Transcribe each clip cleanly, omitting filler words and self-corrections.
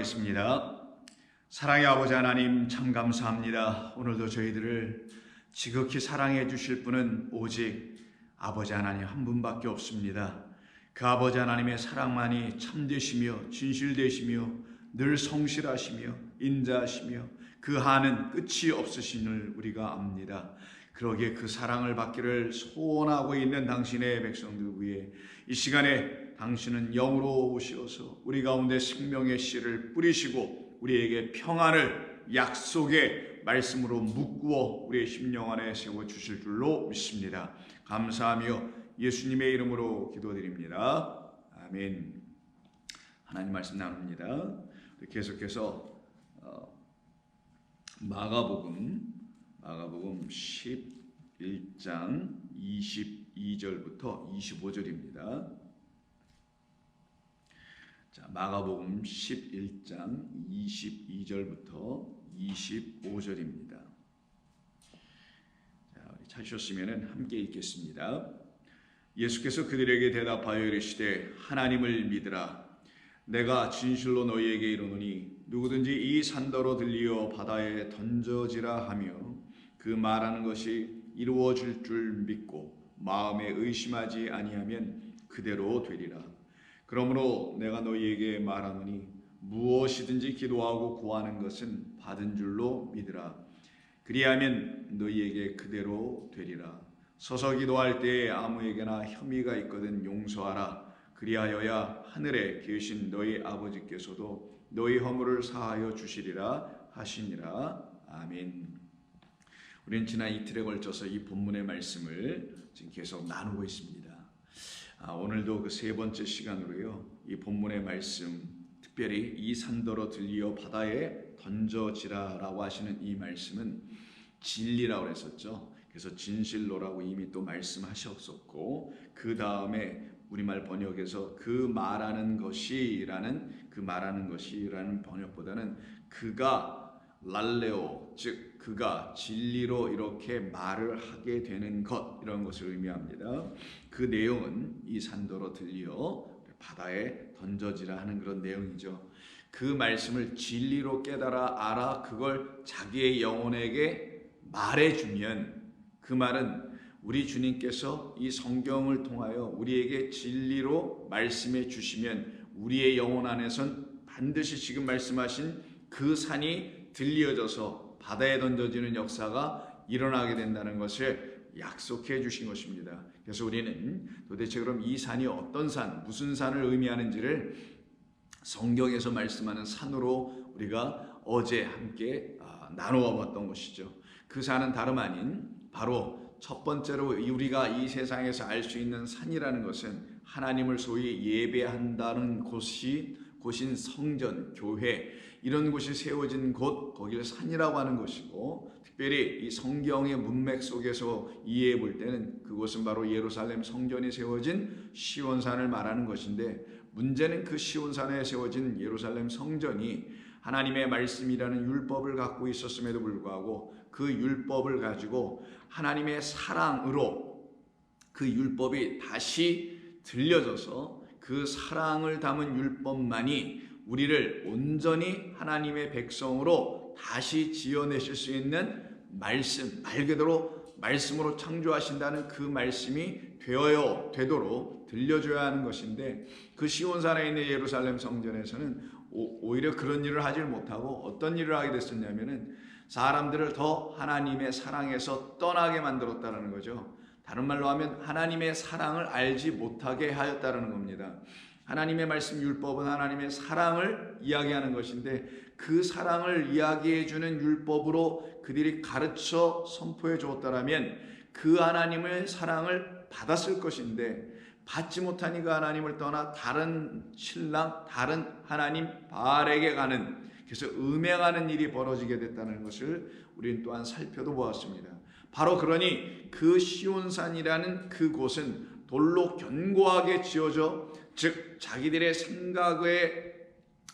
기도하겠습니다. 사랑의 아버지 하나님, 참 감사합니다. 오늘도 저희들을 지극히 사랑해 주실 분은 오직 아버지 하나님 한 분밖에 없습니다. 그 아버지 하나님의 사랑만이 참되시며 진실되시며 늘 성실하시며 인자하시며 그 한은 끝이 없으심을 우리가 압니다. 그러기에 그 사랑을 받기를 소원하고 있는 당신의 백성들 위해 이 시간에 당신은 영으로 오시어서 우리 가운데 생명의 씨를 뿌리시고 우리에게 평안을 약속의 말씀으로 묶어 우리의 심령 안에 세워주실 줄로 믿습니다. 감사하며 예수님의 이름으로 기도드립니다. 아멘. 하나님 말씀 나눕니다. 계속해서 마가복음 11장 22절부터 25절입니다. 자, 마가복음 11장 22절부터 25절입니다. 자, 찾으셨으면 함께 읽겠습니다. 예수께서 그들에게 대답하여 이르시되 하나님을 믿으라. 내가 진실로 너희에게 이르노니 누구든지 이 산더러 들리어 바다에 던져지라 하며 그 말하는 것이 이루어질 줄 믿고 마음에 의심하지 아니하면 그대로 되리라. 그러므로 내가 너희에게 말하노니 무엇이든지 기도하고 구하는 것은 받은 줄로 믿으라. 그리하면 너희에게 그대로 되리라. 서서 기도할 때에 아무에게나 혐의가 있거든 용서하라. 그리하여야 하늘에 계신 너희 아버지께서도 너희 허물을 사하여 주시리라 하시니라. 아멘. 우리는 지난 이틀에 걸쳐서 이 본문의 말씀을 지금 계속 나누고 있습니다. 오늘도 그 세 번째 시간으로요, 이 본문의 말씀, 특별히 이 산더러 들리어 바다에 던져지라라고 하시는 이 말씀은 진리라고 했었죠. 그래서 진실로라고 이미 또 말씀하셨었고, 그 다음에 우리말 번역에서 그 말하는 것이라는 번역보다는 그가 랄레오, 즉 그가 진리로 이렇게 말을 하게 되는 것, 이런 것을 의미합니다. 그 내용은 이 산더러 들리어 바다에 던져지라 하는 그런 내용이죠. 그 말씀을 진리로 깨달아 알아 그걸 자기의 영혼에게 말해주면, 그 말은 우리 주님께서 이 성경을 통하여 우리에게 진리로 말씀해 주시면 우리의 영혼 안에선 반드시 지금 말씀하신 그 산이 들려져서 바다에 던져지는 역사가 일어나게 된다는 것을 약속해 주신 것입니다. 그래서 우리는 도대체 그럼 이 산이 어떤 산, 무슨 산을 의미하는지를 성경에서 말씀하는 산으로 우리가 어제 함께 나누어 봤던 것이죠. 그 산은 다름 아닌 바로 첫 번째로 우리가 이 세상에서 알 수 있는 산이라는 것은 하나님을 소위 예배한다는 곳인 성전, 교회, 이런 곳이 세워진 곳, 거기를 산이라고 하는 것이고, 특별히 이 성경의 문맥 속에서 이해해 볼 때는 그곳은 바로 예루살렘 성전이 세워진 시온산을 말하는 것인데, 문제는 그 시온산에 세워진 예루살렘 성전이 하나님의 말씀이라는 율법을 갖고 있었음에도 불구하고 그 율법을 가지고 하나님의 사랑으로 그 율법이 다시 들려져서 그 사랑을 담은 율법만이 우리를 온전히 하나님의 백성으로 다시 지어내실 수 있는 말씀, 말 그대로 말씀으로 창조하신다는 그 말씀이 되도록 들려줘야 하는 것인데, 그 시온산에 있는 예루살렘 성전에서는 오히려 그런 일을 하지 못하고 어떤 일을 하게 됐었냐면은 사람들을 더 하나님의 사랑에서 떠나게 만들었다는 거죠. 다른 말로 하면 하나님의 사랑을 알지 못하게 하였다는 겁니다. 하나님의 말씀 율법은 하나님의 사랑을 이야기하는 것인데, 그 사랑을 이야기해 주는 율법으로 그들이 가르쳐 선포해 주었다라면 그 하나님의 사랑을 받았을 것인데, 받지 못하니까 하나님을 떠나 다른 신랑, 다른 하나님 바알에게 가는, 그래서 음행하는 일이 벌어지게 됐다는 것을 우리는 또한 살펴도 보았습니다. 바로 그러니 그 시온산이라는 그곳은 돌로 견고하게 지어져, 즉 자기들의 생각의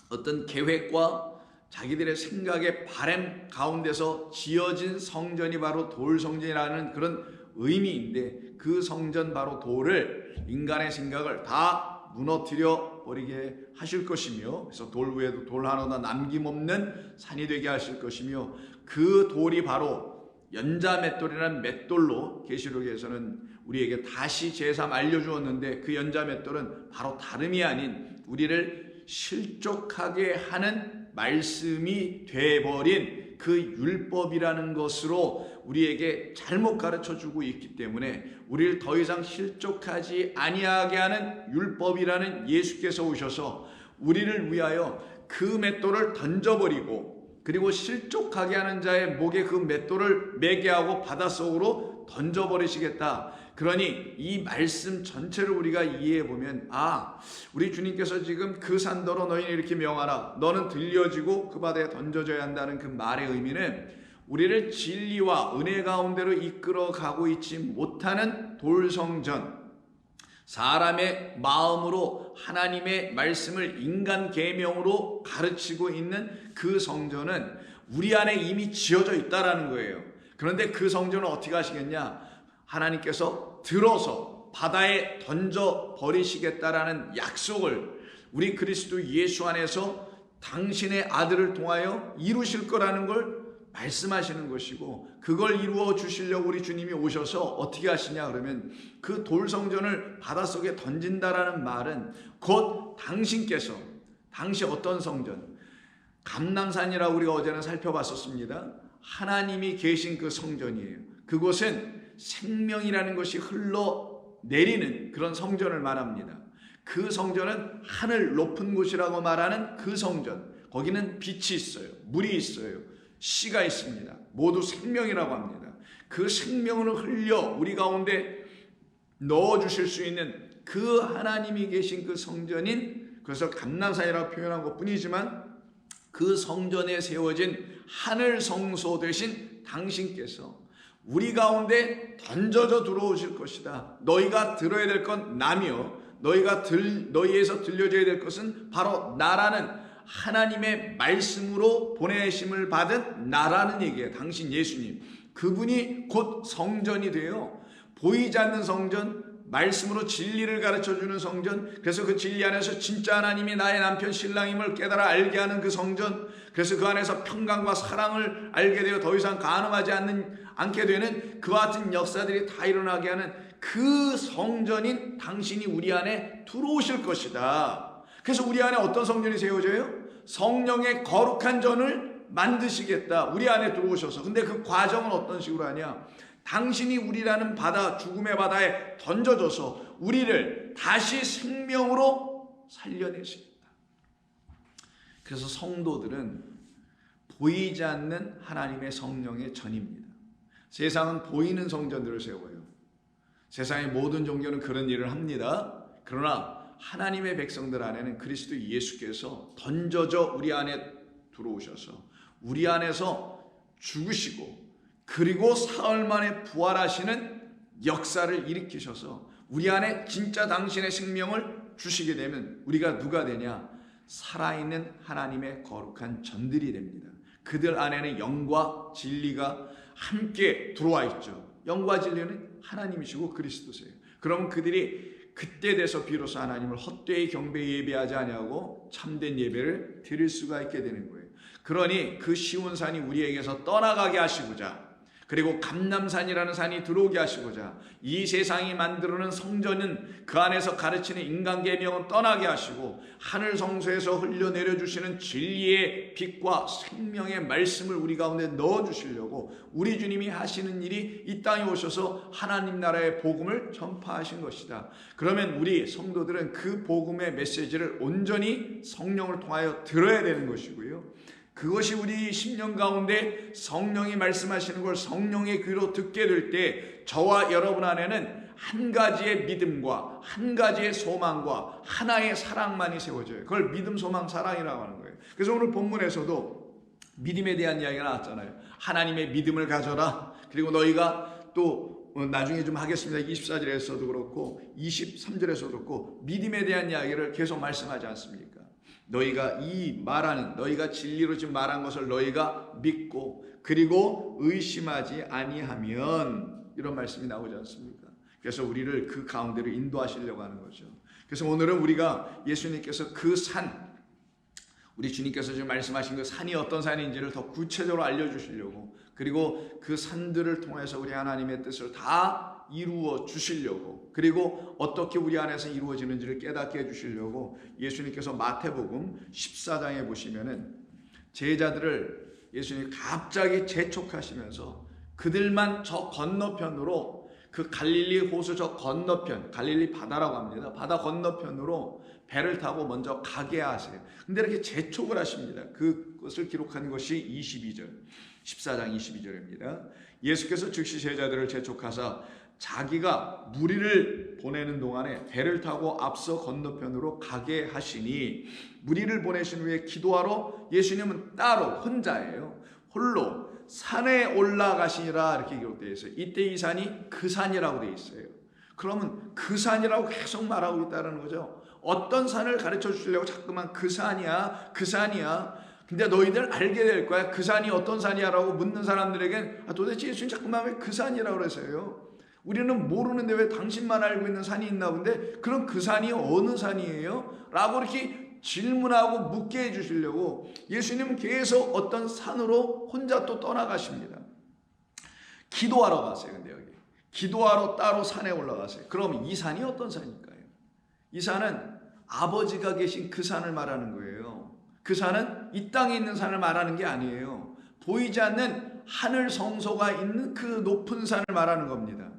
어떤 계획과 자기들의 생각의 바람 가운데서 지어진 성전이 바로 돌 성전이라는 그런 의미인데, 그 성전 바로 돌을 인간의 생각을 다 무너뜨려 버리게 하실 것이며, 그래서 돌 위에도 돌 하나도 남김없는 산이 되게 하실 것이며, 그 돌이 바로 연자맷돌이라는 맷돌로 계시록에서는 우리에게 다시 제3 알려주었는데, 그 연자맷돌은 바로 다름이 아닌 우리를 실족하게 하는 말씀이 돼버린 그 율법이라는 것으로 우리에게 잘못 가르쳐주고 있기 때문에, 우리를 더 이상 실족하지 아니하게 하는 율법이라는 예수께서 오셔서 우리를 위하여 그 맷돌을 던져버리고, 그리고 실족하게 하는 자의 목에 그 맷돌을 매게 하고 바닷속으로 던져버리시겠다. 그러니 이 말씀 전체를 우리가 이해해보면, 우리 주님께서 지금 그 산더러 너희는 이렇게 명하라, 너는 들려지고 그 바다에 던져져야 한다는 그 말의 의미는, 우리를 진리와 은혜 가운데로 이끌어 가고 있지 못하는 돌성전, 사람의 마음으로 하나님의 말씀을 인간 계명으로 가르치고 있는 그 성전은 우리 안에 이미 지어져 있다라는 거예요. 그런데 그 성전을 어떻게 하시겠냐? 하나님께서 들어서 바다에 던져 버리시겠다라는 약속을 우리 그리스도 예수 안에서 당신의 아들을 통하여 이루실 거라는 걸 말씀하시는 것이고, 그걸 이루어 주시려고 우리 주님이 오셔서 어떻게 하시냐 그러면, 그 돌성전을 바닷속에 던진다라는 말은 곧 당신께서, 당시 어떤 성전? 감람산이라고 우리가 어제는 살펴봤었습니다. 하나님이 계신 그 성전이에요. 그곳은 생명이라는 것이 흘러내리는 그런 성전을 말합니다. 그 성전은 하늘 높은 곳이라고 말하는 그 성전, 거기는 빛이 있어요, 물이 있어요, 씨가 있습니다. 모두 생명이라고 합니다. 그 생명을 흘려 우리 가운데 넣어주실 수 있는 그 하나님이 계신 그 성전인, 그래서 감람산이라고 표현한 것 뿐이지만, 그 성전에 세워진 하늘 성소 되신 당신께서 우리 가운데 던져져 들어오실 것이다. 너희가 들어야 될 건 나며, 너희에서 들려져야 될 것은 바로 나라는 하나님의 말씀으로 보내심을 받은 나라는 얘기예요. 당신 예수님, 그분이 곧 성전이 돼요. 보이지 않는 성전, 말씀으로 진리를 가르쳐주는 성전, 그래서 그 진리 안에서 진짜 하나님이 나의 남편 신랑임을 깨달아 알게 하는 그 성전, 그래서 그 안에서 평강과 사랑을 알게 되어 더 이상 간음하지 않게 되는 그와 같은 역사들이 다 일어나게 하는 그 성전인 당신이 우리 안에 들어오실 것이다. 그래서 우리 안에 어떤 성전이 세워져요? 성령의 거룩한 전을 만드시겠다, 우리 안에 들어오셔서. 근데 그 과정은 어떤 식으로 하냐? 당신이 우리라는 바다, 죽음의 바다에 던져져서 우리를 다시 생명으로 살려내시겠다. 그래서 성도들은 보이지 않는 하나님의 성령의 전입니다. 세상은 보이는 성전들을 세워요. 세상의 모든 종교는 그런 일을 합니다. 그러나 하나님의 백성들 안에는 그리스도 예수께서 던져져 우리 안에 들어오셔서 우리 안에서 죽으시고, 그리고 사흘 만에 부활하시는 역사를 일으키셔서 우리 안에 진짜 당신의 생명을 주시게 되면 우리가 누가 되냐? 살아있는 하나님의 거룩한 전들이 됩니다. 그들 안에는 영과 진리가 함께 들어와 있죠. 영과 진리는 하나님이시고 그리스도세요. 그러면 그들이 그때 돼서 비로소 하나님을 헛되이 경배 예배하지 아니하고 참된 예배를 드릴 수가 있게 되는 거예요. 그러니 그 시온 산이 우리에게서 떠나가게 하시고자, 그리고 감람산이라는 산이 들어오게 하시고자, 이 세상이 만들어낸 성전은 그 안에서 가르치는 인간 계명은 떠나게 하시고, 하늘 성소에서 흘려내려 주시는 진리의 빛과 생명의 말씀을 우리 가운데 넣어 주시려고 우리 주님이 하시는 일이 이 땅에 오셔서 하나님 나라의 복음을 전파하신 것이다. 그러면 우리 성도들은 그 복음의 메시지를 온전히 성령을 통하여 들어야 되는 것이고요, 그것이 우리 심령 가운데 성령이 말씀하시는 걸 성령의 귀로 듣게 될 때 저와 여러분 안에는 한 가지의 믿음과 한 가지의 소망과 하나의 사랑만이 세워져요. 그걸 믿음, 소망, 사랑이라고 하는 거예요. 그래서 오늘 본문에서도 믿음에 대한 이야기가 나왔잖아요. 하나님의 믿음을 가져라. 그리고 너희가 또 나중에 좀 하겠습니다. 24절에서도 그렇고 23절에서도 그렇고 믿음에 대한 이야기를 계속 말씀하지 않습니까? 너희가 너희가 진리로 지금 말한 것을 너희가 믿고 그리고 의심하지 아니하면, 이런 말씀이 나오지 않습니까? 그래서 우리를 그 가운데로 인도하시려고 하는 거죠. 그래서 오늘은 우리가 예수님께서 그 산, 우리 주님께서 지금 말씀하신 그 산이 어떤 산인지를 더 구체적으로 알려주시려고, 그리고 그 산들을 통해서 우리 하나님의 뜻을 다 이루어 주시려고, 그리고 어떻게 우리 안에서 이루어지는지를 깨닫게 해주시려고 예수님께서 마태복음 14장에 보시면은 제자들을 예수님이 갑자기 재촉하시면서 그들만 저 건너편으로, 그 갈릴리 호수 저 건너편, 갈릴리 바다라고 합니다. 바다 건너편으로 배를 타고 먼저 가게 하세요. 근데 이렇게 재촉을 하십니다. 그것을 기록한 것이 22절, 14장 22절입니다. 예수께서 즉시 제자들을 재촉하사 자기가 무리를 보내는 동안에 배를 타고 앞서 건너편으로 가게 하시니, 무리를 보내신 후에 기도하러 예수님은 따로 혼자예요. 홀로 산에 올라가시니라 이렇게 기록되어 있어요. 이때 이 산이 그 산이라고 되어 있어요. 그러면 그 산이라고 계속 말하고 있다는 거죠. 어떤 산을 가르쳐 주시려고 자꾸만 그 산이야, 그 산이야. 근데 너희들 알게 될 거야. 그 산이 어떤 산이야 라고 묻는 사람들에겐 도대체 예수님 자꾸만 왜 그 산이라고 그러세요? 우리는 모르는데 왜 당신만 알고 있는 산이 있나 본데, 그럼 그 산이 어느 산이에요? 라고 이렇게 질문하고 묻게 해주시려고 예수님은 계속 어떤 산으로 혼자 또 떠나가십니다. 기도하러 가세요. 근데 여기 기도하러 따로 산에 올라가세요. 그럼 이 산이 어떤 산일까요? 이 산은 아버지가 계신 그 산을 말하는 거예요. 그 산은 이 땅에 있는 산을 말하는 게 아니에요. 보이지 않는 하늘 성소가 있는 그 높은 산을 말하는 겁니다.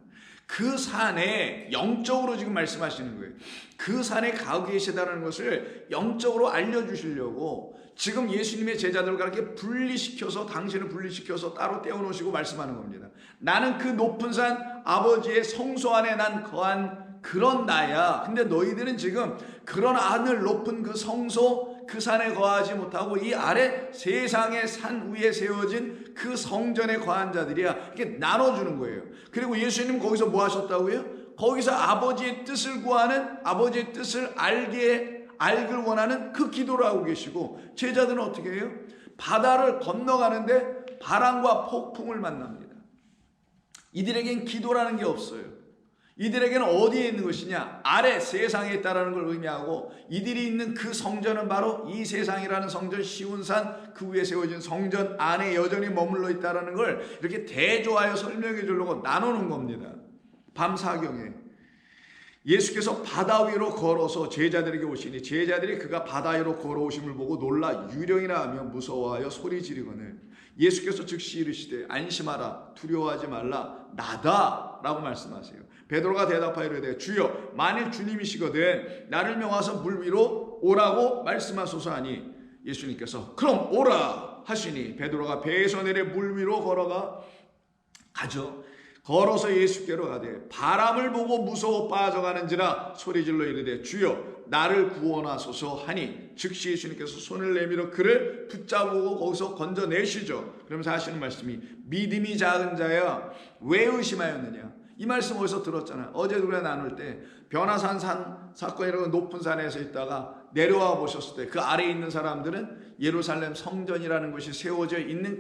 그 산에 영적으로 지금 말씀하시는 거예요. 그 산에 가고 계시다는 것을 영적으로 알려주시려고 지금 예수님의 제자들과 이렇게 분리시켜서, 당신을 분리시켜서 따로 떼어놓으시고 말씀하는 겁니다. 나는 그 높은 산 아버지의 성소 안에 난 거한 그런 나야. 근데 너희들은 지금 그런 하늘 높은 그 성소, 그 산에 거하지 못하고 이 아래 세상의 산 위에 세워진 그 성전에 거한 자들이야. 이렇게 나눠주는 거예요. 그리고 예수님 거기서 뭐 하셨다고요? 거기서 아버지의 뜻을 구하는, 아버지의 뜻을 알길 원하는 그 기도를 하고 계시고, 제자들은 어떻게 해요? 바다를 건너가는데 바람과 폭풍을 만납니다. 이들에겐 기도라는 게 없어요. 이들에게는 어디에 있는 것이냐? 아래 세상에 있다는 걸 의미하고, 이들이 있는 그 성전은 바로 이 세상이라는 성전, 시온산 그 위에 세워진 성전 안에 여전히 머물러 있다는 걸 이렇게 대조하여 설명해 주려고 나누는 겁니다. 밤 사경에 예수께서 바다 위로 걸어서 제자들에게 오시니 제자들이 그가 바다 위로 걸어오심을 보고 놀라 유령이라 하며 무서워하여 소리 지르거늘 예수께서 즉시 이르시되 안심하라, 두려워하지 말라, 나다 라고 말씀하세요. 베드로가 대답하여 이르되 주여, 만일 주님이시거든 나를 명하사 물 위로 오라고 말씀하소서 하니 예수님께서 그럼 오라 하시니 베드로가 배에서 내려 물 위로 가죠. 걸어서 예수께로 가되 바람을 보고 무서워 빠져가는지라 소리질러 이르되 주여, 나를 구원하소서 하니 즉시 예수님께서 손을 내밀어 그를 붙잡고 거기서 건져내시죠. 그러면서 하시는 말씀이 믿음이 작은 자야 왜 의심하였느냐. 이 말씀 어디서 들었잖아요. 어제도 우리가 나눌 때 변화산 사건이라고 높은 산에서 있다가 내려와 보셨을 때 그 아래에 있는 사람들은 예루살렘 성전이라는 것이 세워져 있는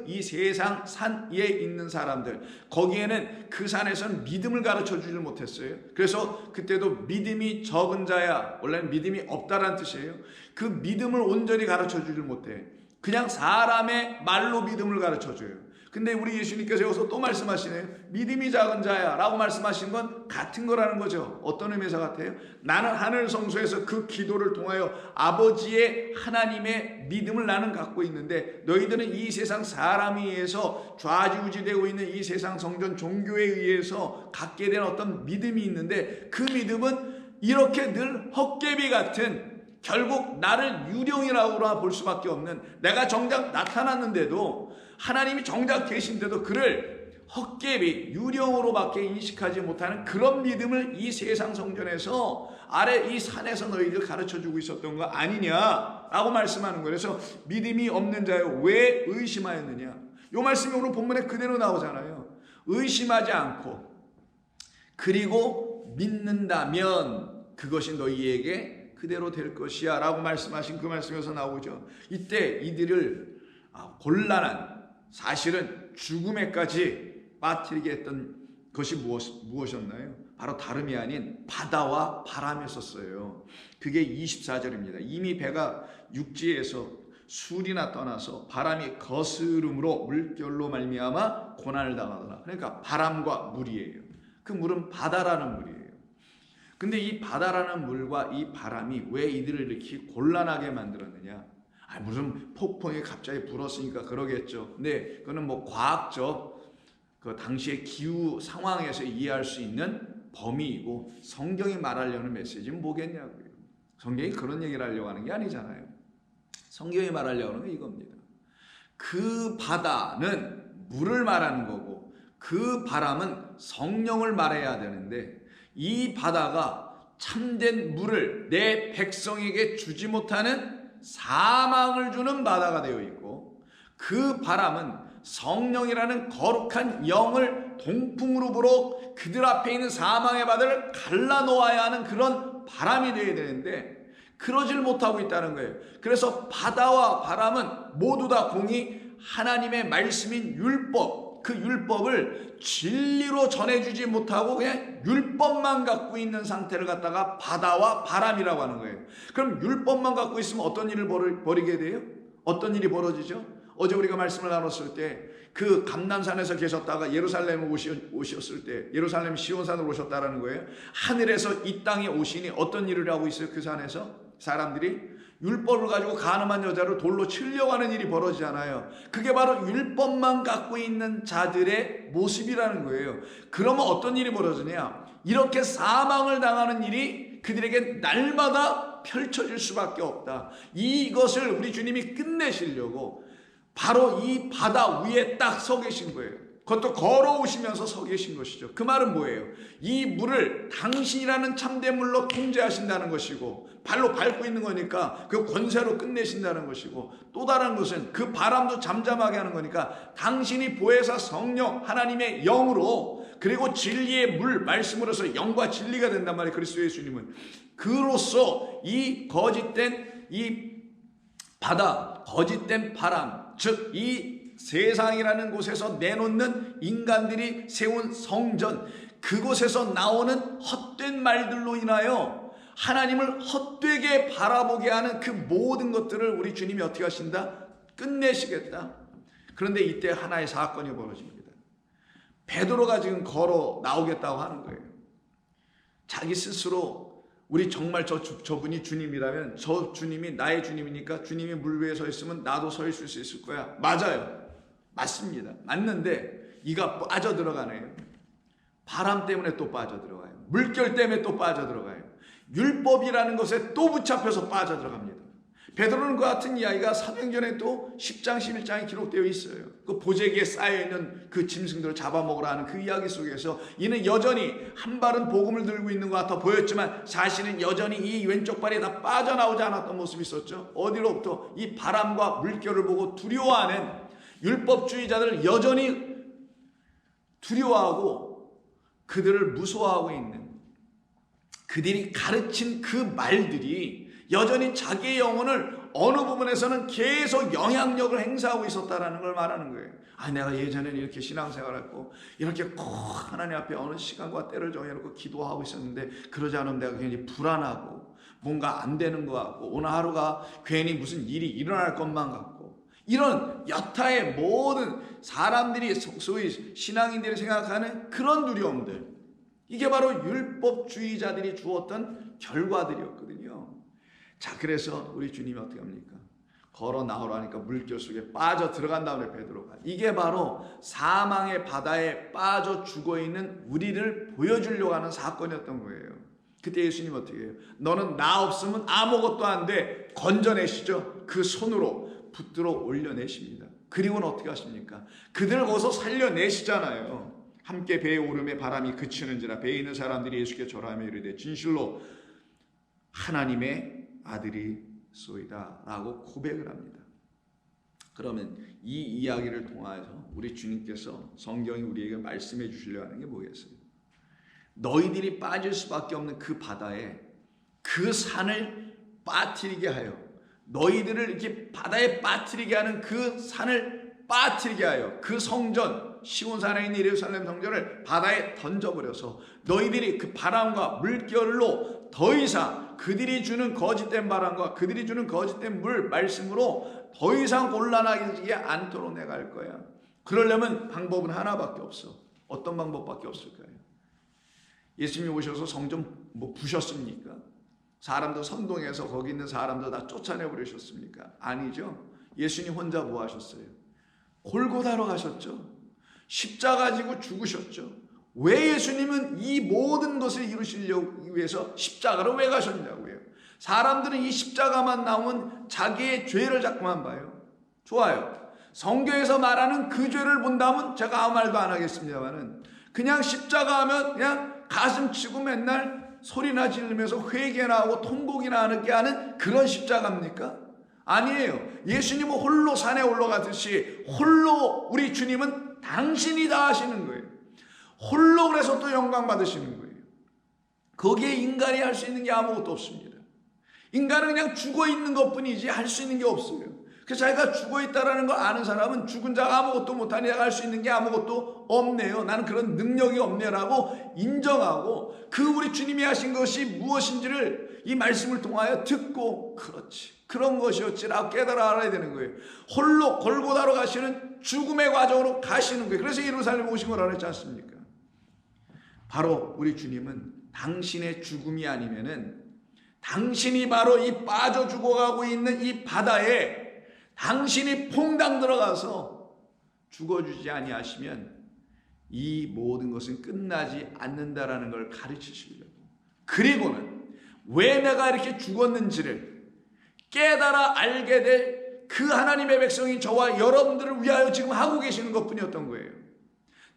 이 세상 산 위에 있는 사람들, 거기에는 그 산에서는 믿음을 가르쳐 주질 못했어요. 그래서 그때도 믿음이 적은 자야, 원래는 믿음이 없다라는 뜻이에요. 그 믿음을 온전히 가르쳐 주질 못해. 그냥 사람의 말로 믿음을 가르쳐 줘요. 근데 우리 예수님께서 여기서 또 말씀하시네요. 믿음이 작은 자야 라고 말씀하신 건 같은 거라는 거죠. 어떤 의미에서 같아요? 나는 하늘 성소에서 그 기도를 통하여 아버지의 하나님의 믿음을 나는 갖고 있는데, 너희들은 이 세상 사람에 의해서 좌지우지되고 있는 이 세상 성전 종교에 의해서 갖게 된 어떤 믿음이 있는데, 그 믿음은 이렇게 늘 헛개비 같은, 결국 나를 유령이라고 볼 수밖에 없는, 내가 정작 나타났는데도, 하나님이 정작 계신데도 그를 헛개비, 유령으로밖에 인식하지 못하는 그런 믿음을 이 세상 성전에서 아래 이 산에서 너희들 가르쳐주고 있었던 거 아니냐라고 말씀하는 거예요. 그래서 믿음이 없는 자여 왜 의심하였느냐. 이 말씀이 오늘 본문에 그대로 나오잖아요. 의심하지 않고 그리고 믿는다면 그것이 너희에게 그대로 될 것이야 라고 말씀하신 그 말씀에서 나오죠. 이때 이들을 곤란한, 사실은 죽음에까지 빠뜨리게 했던 것이 무엇이었나요? 바로 다름이 아닌 바다와 바람이었었어요. 그게 24절입니다. 이미 배가 육지에서 술이나 떠나서 바람이 거스름으로 물결로 말미암아 고난을 당하더라. 그러니까 바람과 물이에요. 그 물은 바다라는 물이에요. 근데 이 바다라는 물과 이 바람이 왜 이들을 이렇게 곤란하게 만들었느냐? 무슨 폭풍이 갑자기 불었으니까 그러겠죠. 근데 그거는 뭐 과학적 그 당시의 기후 상황에서 이해할 수 있는 범위이고, 성경이 말하려는 메시지는 뭐겠냐고요. 성경이 그런 얘기를 하려고 하는 게 아니잖아요. 성경이 말하려고 하는 건 이겁니다. 그 바다는 물을 말하는 거고 그 바람은 성령을 말해야 되는데, 이 바다가 참된 물을 내 백성에게 주지 못하는 사망을 주는 바다가 되어 있고, 그 바람은 성령이라는 거룩한 영을 동풍으로 불어 그들 앞에 있는 사망의 바다를 갈라놓아야 하는 그런 바람이 되어야 되는데 그러질 못하고 있다는 거예요. 그래서 바다와 바람은 모두 다 공이 하나님의 말씀인 율법, 그 율법을 진리로 전해주지 못하고 그냥 율법만 갖고 있는 상태를 갖다가 바다와 바람이라고 하는 거예요. 그럼 율법만 갖고 있으면 어떤 일을 벌이게 돼요? 어떤 일이 벌어지죠? 어제 우리가 말씀을 나눴을 때 그 감람산에서 계셨다가 예루살렘에 오셨을 때, 예루살렘 시온산으로 오셨다라는 거예요. 하늘에서 이 땅에 오시니 어떤 일을 하고 있어요? 그 산에서 사람들이 율법을 가지고 가늠한 여자를 돌로 치려고 하는 일이 벌어지잖아요. 그게 바로 율법만 갖고 있는 자들의 모습이라는 거예요. 그러면 어떤 일이 벌어지냐? 이렇게 사망을 당하는 일이 그들에게 날마다 펼쳐질 수밖에 없다. 이것을 우리 주님이 끝내시려고 바로 이 바다 위에 딱 서 계신 거예요. 그것도 걸어오시면서 서 계신 것이죠. 그 말은 뭐예요? 이 물을 당신이라는 참된 물로 통제하신다는 것이고, 발로 밟고 있는 거니까 그 권세로 끝내신다는 것이고, 또 다른 것은 그 바람도 잠잠하게 하는 거니까 당신이 보혜사 성령 하나님의 영으로, 그리고 진리의 물 말씀으로서 영과 진리가 된단 말이에요. 그리스도 예수님은. 그로써 이 거짓된 이 바다, 거짓된 바람, 즉 이 세상이라는 곳에서 내놓는 인간들이 세운 성전, 그곳에서 나오는 헛된 말들로 인하여 하나님을 헛되게 바라보게 하는 그 모든 것들을 우리 주님이 어떻게 하신다? 끝내시겠다. 그런데 이때 하나의 사건이 벌어집니다. 베드로가 지금 걸어 나오겠다고 하는 거예요. 자기 스스로 우리 정말 저분이 주님이라면, 저 주님이 나의 주님이니까 주님이 물 위에 서 있으면 나도 서 있을 수 있을 거야. 맞아요. 맞습니다. 맞는데 이가 빠져들어가네요. 바람 때문에 또 빠져들어가요. 물결 때문에 또 빠져들어가요. 율법이라는 것에 또 붙잡혀서 빠져들어갑니다. 베드로는 그 같은 이야기가 사도행전에 또 10장 11장에 기록되어 있어요. 그 보재기에 쌓여있는 그 짐승들을 잡아먹으라 하는 그 이야기 속에서 이는 여전히 한 발은 복음을 들고 있는 것 같아 보였지만 사실은 여전히 이 왼쪽 발이 다 빠져나오지 않았던 모습이 있었죠. 어디로부터? 이 바람과 물결을 보고 두려워하는 율법주의자들을 여전히 두려워하고 그들을 무서워하고 있는, 그들이 가르친 그 말들이 여전히 자기의 영혼을 어느 부분에서는 계속 영향력을 행사하고 있었다는 걸 말하는 거예요. 내가 예전에는 이렇게 신앙생활했고 이렇게 꼭 하나님 앞에 어느 시간과 때를 정해놓고 기도하고 있었는데 그러지 않으면 내가 굉장히 불안하고 뭔가 안 되는 것 같고 오늘 하루가 괜히 무슨 일이 일어날 것만 같고, 이런 여타의 모든 사람들이 소위 신앙인들이 생각하는 그런 두려움들, 이게 바로 율법주의자들이 주었던 결과들이었거든요. 자, 그래서 우리 주님이 어떻게 합니까? 걸어 나오라니까 물결 속에 빠져 들어간 다음에 베드로가, 이게 바로 사망의 바다에 빠져 죽어 있는 우리를 보여주려고 하는 사건이었던 거예요. 그때 예수님 어떻게 해요? 너는 나 없으면 아무것도 안 돼. 건져내시죠. 그 손으로 붙들어 올려내십니다. 그리고는 어떻게 하십니까? 그들을 거기서 살려내시잖아요. 함께 배에 오름에 바람이 그치는지라 배에 있는 사람들이 예수께 절하며 이르되 진실로 하나님의 아들이 소이다 라고 고백을 합니다. 그러면 이 이야기를 통해서 우리 주님께서, 성경이 우리에게 말씀해 주시려 하는 게 뭐겠어요? 너희들이 빠질 수밖에 없는 그 바다에, 그 산을 빠뜨리게 하여, 너희들을 이렇게 바다에 빠뜨리게 하는 그 산을 빠뜨리게 하여 그 성전, 시온산에 있는 예루살렘 성전을 바다에 던져버려서 너희들이 그 바람과 물결로 더 이상 그들이 주는 거짓된 바람과 그들이 주는 거짓된 물 말씀으로 더 이상 곤란하게 않도록 내가 할 거야. 그러려면 방법은 하나밖에 없어. 어떤 방법밖에 없을까요? 예수님이 오셔서 성전 부셨습니까? 사람도 선동해서 거기 있는 사람도 다 쫓아내버리셨습니까? 아니죠. 예수님 혼자 뭐 하셨어요? 골고다로 가셨죠. 십자가 지고 죽으셨죠. 왜 예수님은 이 모든 것을 이루시려고 위해서 십자가로 왜 가셨냐고요. 사람들은 이 십자가만 나오면 자기의 죄를 자꾸만 봐요. 좋아요. 성경에서 말하는 그 죄를 본다면 제가 아무 말도 안 하겠습니다만은 그냥 십자가 하면 그냥 가슴 치고 맨날 소리나 지르면서 회개나 하고 통곡이나 하는 그런 십자가입니까? 아니에요. 예수님은 홀로 산에 올라가듯이 홀로 우리 주님은 당신이 다 하시는 거예요. 홀로 그래서 또 영광 받으시는 거예요. 거기에 인간이 할 수 있는 게 아무것도 없습니다. 인간은 그냥 죽어 있는 것뿐이지 할 수 있는 게 없어요. 그래서 자기가 죽어 있다라는 걸 아는 사람은 죽은 자가 아무것도 못하니 내가 할 수 있는 게 아무것도 없네요. 나는 그런 능력이 없네라고 인정하고 그 우리 주님이 하신 것이 무엇인지를 이 말씀을 통하여 듣고 그렇지. 그런 것이었지라고 깨달아 알아야 되는 거예요. 홀로 골고다로 가시는 죽음의 과정으로 가시는 거예요. 그래서 예루살렘에 오신 걸 알았지 않습니까? 바로 우리 주님은 당신의 죽음이 아니면은 당신이 바로 이 빠져 죽어가고 있는 이 바다에 당신이 퐁당 들어가서 죽어주지 아니하시면 이 모든 것은 끝나지 않는다라는 걸 가르치시려고. 그리고는 왜 내가 이렇게 죽었는지를 깨달아 알게 될 그 하나님의 백성이 저와 여러분들을 위하여 지금 하고 계시는 것뿐이었던 거예요.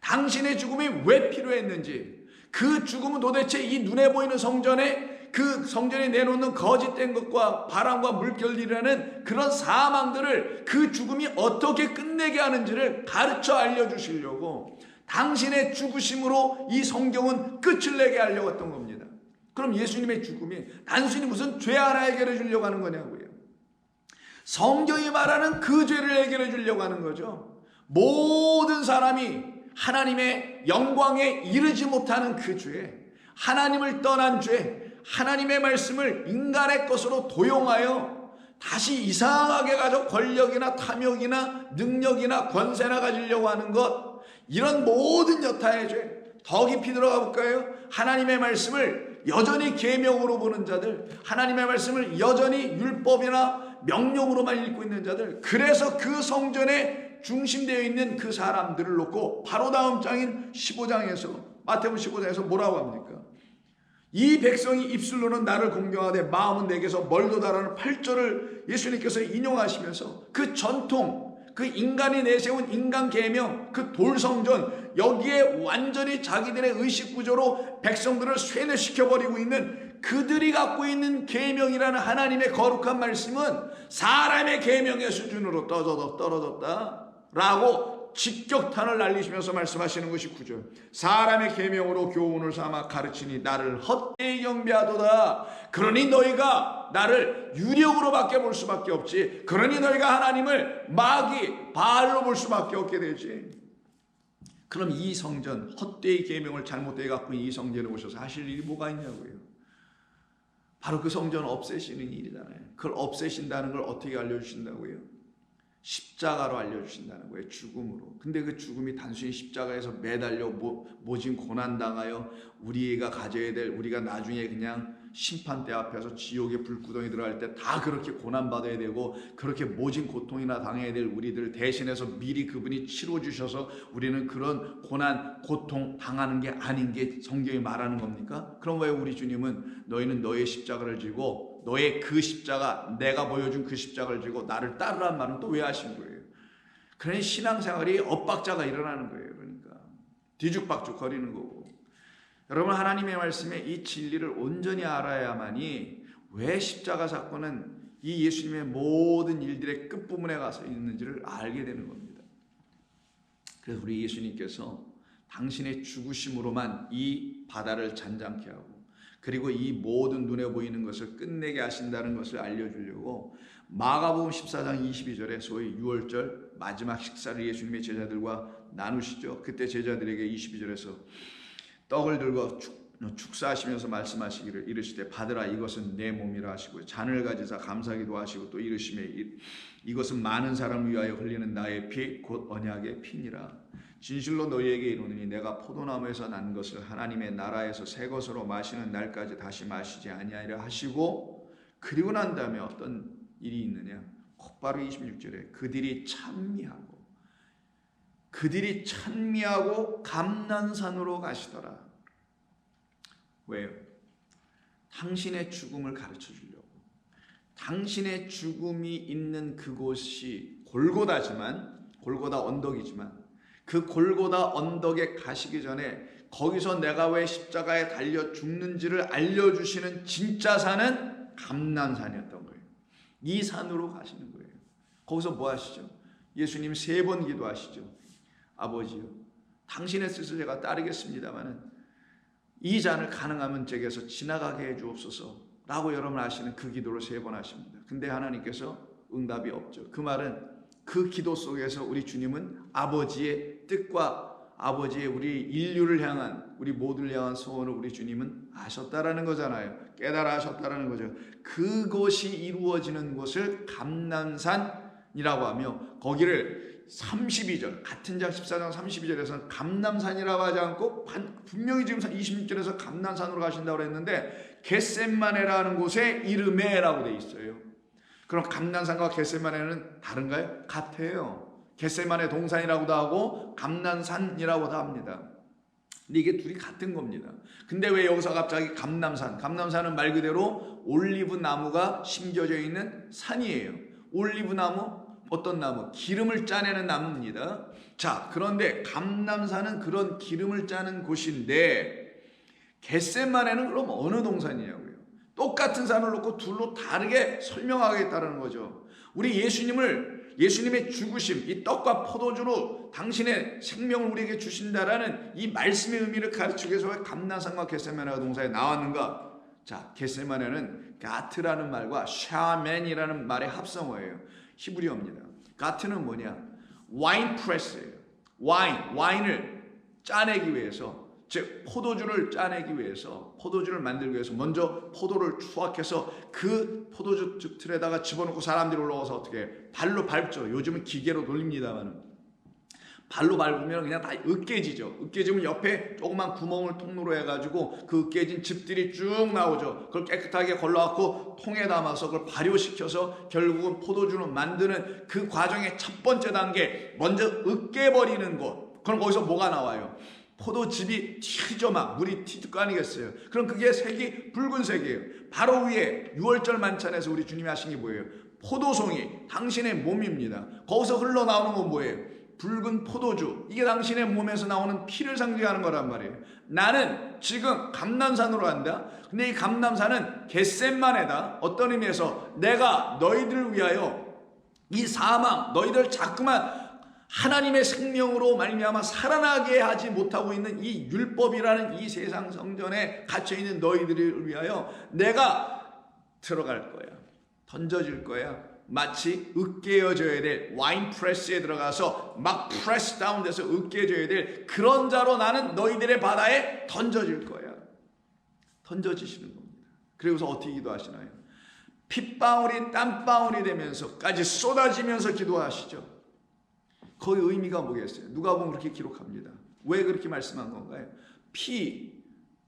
당신의 죽음이 왜 필요했는지, 그 죽음은 도대체 이 눈에 보이는 성전에 그 성전에 내놓는 거짓된 것과 바람과 물결이라는 그런 사망들을 그 죽음이 어떻게 끝내게 하는지를 가르쳐 알려주시려고 당신의 죽으심으로 이 성경은 끝을 내게 하려고 했던 겁니다. 그럼 예수님의 죽음이 단순히 무슨 죄 하나 해결해 주려고 하는 거냐고요. 성경이 말하는 그 죄를 해결해 주려고 하는 거죠. 모든 사람이 하나님의 영광에 이르지 못하는 그 죄, 하나님을 떠난 죄, 하나님의 말씀을 인간의 것으로 도용하여 다시 이상하게 가져 권력이나 탐욕이나 능력이나 권세나 가지려고 하는 것, 이런 모든 여타의 죄, 더 깊이 들어가 볼까요? 하나님의 말씀을 여전히 계명으로 보는 자들, 하나님의 말씀을 여전히 율법이나 명령으로만 읽고 있는 자들, 그래서 그 성전에 중심되어 있는 그 사람들을 놓고 바로 다음 장인 15장에서 마태복음 15장에서 뭐라고 합니까? 이 백성이 입술로는 나를 공경하되 마음은 내게서 멀도다라는 8절을 예수님께서 인용하시면서 그 전통, 그 인간이 내세운 인간 계명, 그 돌성전, 여기에 완전히 자기들의 의식구조로 백성들을 쇠뇌시켜버리고 있는 그들이 갖고 있는 계명이라는 하나님의 거룩한 말씀은 사람의 계명의 수준으로 떨어졌다라고 직격탄을 날리시면서 말씀하시는 것이 9절. 사람의 계명으로 교훈을 삼아 가르치니 나를 헛되이 경배하도다. 그러니 너희가 나를 유령으로밖에 볼 수밖에 없지. 그러니 너희가 하나님을 마귀 바알로 볼 수밖에 없게 되지. 그럼 이 성전, 헛되이 계명을 잘못되이 갖고 이 성전에 오셔서 하실 일이 뭐가 있냐고요. 바로 그 성전을 없애시는 일이잖아요. 그걸 없애신다는 걸 어떻게 알려주신다고요? 십자가로 알려주신다는 거예요. 죽음으로. 근데 그 죽음이 단순히 십자가에서 매달려 모진 고난당하여 우리가 가져야 될, 우리가 나중에 그냥 심판대 앞에서 지옥의 불구덩이 들어갈 때 다 그렇게 고난받아야 되고 그렇게 모진 고통이나 당해야 될 우리들 대신해서 미리 그분이 치러주셔서 우리는 그런 고난, 고통 당하는 게 아닌 게 성경이 말하는 겁니까? 그럼 왜 우리 주님은 너희는 너의 십자가를 지고 너의 그 십자가, 내가 보여준 그 십자가를 지고 나를 따르란 말은 또 왜 하신 거예요? 그러니 신앙생활이 엇박자가 일어나는 거예요. 그러니까 뒤죽박죽 거리는 거고. 여러분, 하나님의 말씀에 이 진리를 온전히 알아야만이 왜 십자가 사건은 이 예수님의 모든 일들의 끝부분에 가서 있는지를 알게 되는 겁니다. 그래서 우리 예수님께서 당신의 죽으심으로만 이 바다를 잔잔케 하고 그리고 이 모든 눈에 보이는 것을 끝내게 하신다는 것을 알려주려고 마가복음 14장 22절에 소위 유월절 마지막 식사를 예수님의 제자들과 나누시죠. 그때 제자들에게 22절에서 떡을 들고 축사하시면서 말씀하시기를 이르시되 받으라 이것은 내 몸이라 하시고 잔을 가지사 감사기도 하시고 또 이르시매 이것은 많은 사람을 위하여 흘리는 나의 피 곧 언약의 피니라. 진실로 너희에게 이르노니 내가 포도나무에서 난 것을 하나님의 나라에서 새 것으로 마시는 날까지 다시 마시지 아니하리라 하시고, 그리고 난 다음에 어떤 일이 있느냐, 곧바로 26절에 그들이 찬미하고 감난산으로 가시더라. 왜요? 당신의 죽음을 가르쳐 주려고. 당신의 죽음이 있는 그곳이 골고다 언덕이지만 그 골고다 언덕에 가시기 전에 거기서 내가 왜 십자가에 달려 죽는지를 알려주시는 진짜 산은 감난산이었던 거예요. 이 산으로 가시는 거예요. 거기서 뭐 하시죠? 예수님 3번 기도하시죠. 아버지요, 당신의 뜻을 제가 따르겠습니다마는 이 잔을 가능하면 제게서 지나가게 해 주옵소서 라고 여러분 아시는 그 기도를 3번 하십니다. 근데 하나님께서 응답이 없죠. 그 말은 그 기도 속에서 우리 주님은 아버지의 뜻과 아버지의 우리 인류를 향한, 우리 모두를 향한 소원을 우리 주님은 아셨다라는 거잖아요. 깨달아 하셨다라는 거죠. 그것이 이루어지는 곳을 감난산이라고 하며, 거기를 32절 같은 장 14장 32절에서는 감난산이라고 하지 않고 분명히 지금 26절에서 감난산으로 가신다고 했는데 겟세마네라는 곳에 이르메라고 돼 있어요. 그럼 감난산과 겟세마네는 다른가요? 같아요. 겟세마네 동산이라고도 하고 감난산이라고도 합니다. 근데 이게 둘이 같은 겁니다. 근데 왜 여기서 갑자기 감난산은 말 그대로 올리브 나무가 심겨져 있는 산이에요. 올리브 나무, 어떤 나무? 기름을 짜내는 나무입니다. 자, 그런데 감난산은 그런 기름을 짜는 곳인데 겟세마네는 그럼 어느 동산이냐고요? 똑같은 산을 놓고 둘로 다르게 설명하겠다는 거죠. 우리 예수님의 죽으심, 이 떡과 포도주로 당신의 생명을 우리에게 주신다라는 이 말씀의 의미를 가르치기 위해서 왜 감난산과 겟세마네 동산에 나왔는가? 자, 겟세마네는 가트라는 말과 샤멘이라는 말의 합성어예요. 히브리어입니다. 가트는 뭐냐? 와인 프레스예요. 와인을 짜내기 위해서, 즉 포도주를 짜내기 위해서, 포도주를 만들기 위해서 먼저 포도를 추악해서 그 포도주 틀에다가 집어넣고 사람들이 올라와서 어떻게 발로 밟죠. 요즘은 기계로 돌립니다만 발로 밟으면 그냥 다 으깨지죠. 으깨지면 옆에 조그만 구멍을 통로로 해가지고 그 으깨진 즙들이 쭉 나오죠. 그걸 깨끗하게 걸러갖고 통에 담아서 그걸 발효시켜서 결국은 포도주를 만드는 그 과정의 첫 번째 단계, 먼저 으깨버리는 것. 그럼 거기서 뭐가 나와요? 포도즙이 튀죠. 막 물이 튀질 거 아니겠어요. 그럼 그게 색이 붉은색이에요. 바로 위에 유월절 만찬에서 우리 주님이 하신 게 뭐예요? 포도송이, 당신의 몸입니다. 거기서 흘러나오는 건 뭐예요? 붉은 포도주. 이게 당신의 몸에서 나오는 피를 상징하는 거란 말이에요. 나는 지금 감난산으로 간다. 근데 이 감난산은 겟세마네다. 어떤 의미에서 내가 너희들을 위하여 이 사망, 너희들 자꾸만 하나님의 생명으로 말미암아 살아나게 하지 못하고 있는 이 율법이라는 이 세상 성전에 갇혀있는 너희들을 위하여 내가 들어갈 거야. 던져질 거야. 마치 으깨어져야 될 와인 프레스에 들어가서 막 프레스 다운 돼서 으깨져야 될 그런 자로 나는 너희들의 바다에 던져질 거야. 던져지시는 겁니다. 그리고서 어떻게 기도하시나요? 핏방울이 땀방울이 되면서까지 쏟아지면서 기도하시죠. 거의 의미가 뭐겠어요? 누가복음 그렇게 기록합니다. 왜 그렇게 말씀한 건가요? 피,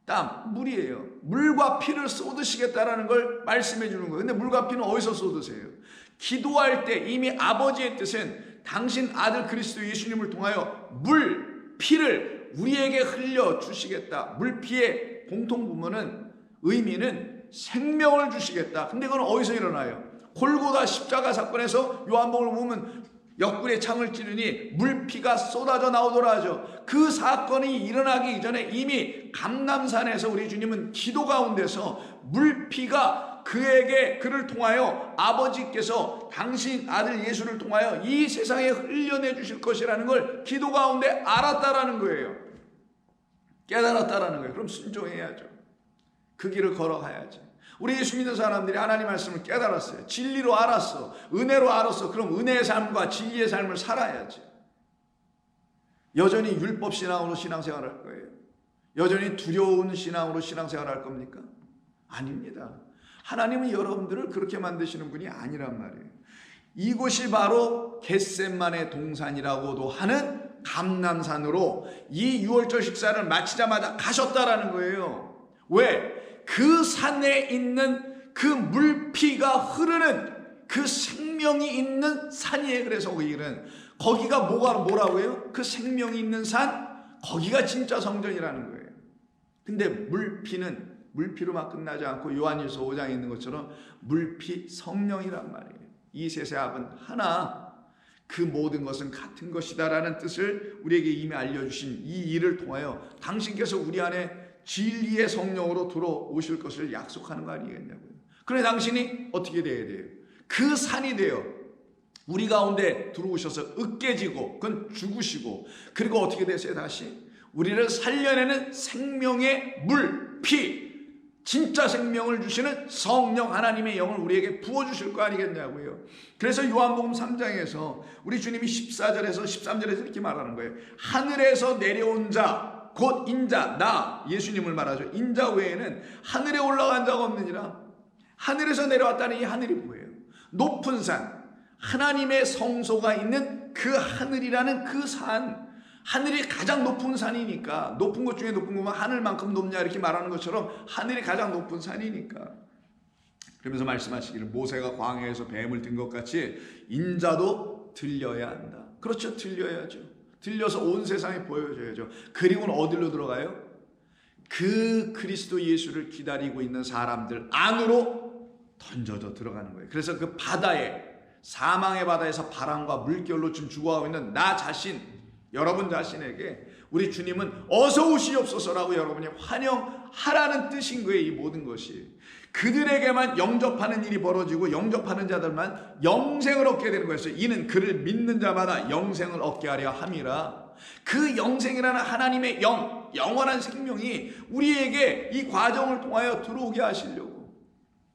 땀, 물이에요. 물과 피를 쏟으시겠다라는 걸 말씀해 주는 거예요. 근데 물과 피는 어디서 쏟으세요? 기도할 때 이미 아버지의 뜻은 당신 아들 그리스도 예수님을 통하여 물, 피를 우리에게 흘려 주시겠다. 물, 피의 공통분모는 의미는 생명을 주시겠다. 근데 그건 어디서 일어나요? 골고다 십자가 사건에서 요한복음을 보면 옆구리에 창을 찌르니 물피가 쏟아져 나오더라 하죠. 그 사건이 일어나기 이전에 이미 감남산에서 우리 주님은 기도 가운데서 물피가 그를 통하여 아버지께서 당신 아들 예수를 통하여 이 세상에 흘려내 주실 것이라는 걸 기도 가운데 알았다라는 거예요. 깨달았다라는 거예요. 그럼 순종해야죠. 그 길을 걸어가야죠. 우리 예수 믿는 사람들이 하나님 말씀을 깨달았어요. 진리로 알았어. 은혜로 알았어. 그럼 은혜의 삶과 진리의 삶을 살아야지. 여전히 율법 신앙으로 신앙생활 할 거예요? 여전히 두려운 신앙으로 신앙생활 할 겁니까? 아닙니다. 하나님은 여러분들을 그렇게 만드시는 분이 아니란 말이에요. 이곳이 바로 겟셋만의 동산이라고도 하는 감람산으로 이 6월절 식사를 마치자마자 가셨다라는 거예요. 왜? 그 산에 있는 그 물피가 흐르는 그 생명이 있는 산이에요. 그래서 거기가 뭐라고요? 그 생명이 있는 산, 거기가 진짜 성전이라는 거예요. 근데 물피로만 끝나지 않고 요한일서 5장에 있는 것처럼 물피 성령이란 말이에요. 이 셋의 합은 하나, 그 모든 것은 같은 것이다라는 뜻을 우리에게 이미 알려주신 이 일을 통하여 당신께서 우리 안에 진리의 성령으로 들어오실 것을 약속하는 거 아니겠냐고요. 그래 당신이 어떻게 돼야 돼요? 그 산이 돼요. 우리 가운데 들어오셔서 으깨지고 그건 죽으시고, 그리고 어떻게 되세요? 다시 우리를 살려내는 생명의 물, 피, 진짜 생명을 주시는 성령 하나님의 영을 우리에게 부어주실 거 아니겠냐고요. 그래서 요한복음 3장에서 우리 주님이 14절에서 13절에서 이렇게 말하는 거예요. 하늘에서 내려온 자 곧 인자, 나 예수님을 말하죠. 인자 외에는 하늘에 올라간 자가 없느니라. 하늘에서 내려왔다는 이 하늘이 뭐예요? 높은 산, 하나님의 성소가 있는 그 하늘이라는 그 산, 하늘이 가장 높은 산이니까, 높은 것 중에 높은 것만 하늘만큼 높냐 이렇게 말하는 것처럼 하늘이 가장 높은 산이니까. 그러면서 말씀하시기를 모세가 광야에서 뱀을 든 것 같이 인자도 들려야 한다. 그렇죠, 들려야죠. 들려서 온 세상에 보여줘야죠. 그리고는 어디로 들어가요? 그 그리스도 예수를 기다리고 있는 사람들 안으로 던져져 들어가는 거예요. 그래서 그 바다에, 사망의 바다에서 바람과 물결로 지금 죽어가고 있는 나 자신, 여러분 자신에게 우리 주님은 어서 오시옵소서라고 여러분이 환영하라는 뜻인 거예요. 이 모든 것이 그들에게만 영접하는 일이 벌어지고 영접하는 자들만 영생을 얻게 되는 거였어요. 이는 그를 믿는 자마다 영생을 얻게 하려 함이라. 그 영생이라는 하나님의 영원한 생명이 우리에게 이 과정을 통하여 들어오게 하시려고,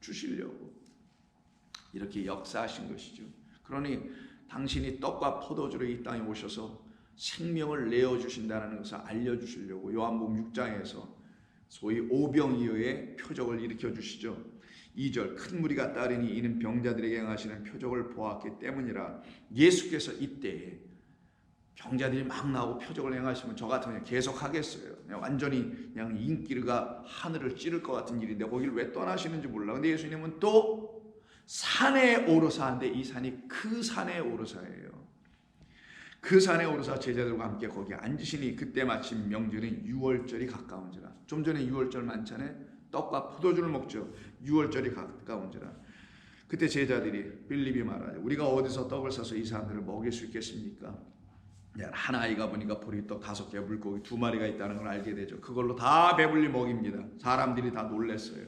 주시려고 이렇게 역사하신 것이죠. 그러니 당신이 떡과 포도주로 이 땅에 오셔서 생명을 내어주신다는 것을 알려주시려고 요한복음 6장에서 소위 오병이어의 표적을 일으켜 주시죠. 2절 큰 무리가 따르니 이는 병자들에게 행하시는 표적을 보았기 때문이라. 예수께서 이때에 병자들이 막 나오고 표적을 행하시면 저 같으면 계속 하겠어요. 그냥 완전히 그냥 인기가 하늘을 찌를 것 같은 일인데 거기를 왜 떠나시는지 몰라. 근데 예수님은 또 산에 오르사인데 이 산이 그 산에 오르사예요. 그 산에 오르사 제자들과 함께 거기 앉으시니 그때 마침 명절인 6월절이 가까운지라. 좀 전에 6월절 만찬에 떡과 포도주를 먹죠. 6월절이 가까운지라. 그때 제자들이 빌립이 말하죠. 우리가 어디서 떡을 사서 이 사람들을 먹일 수 있겠습니까? 한 아이가 보니까 보리떡 5개, 물고기 2마리가 있다는 걸 알게 되죠. 그걸로 다 배불리 먹입니다. 사람들이 다 놀랐어요.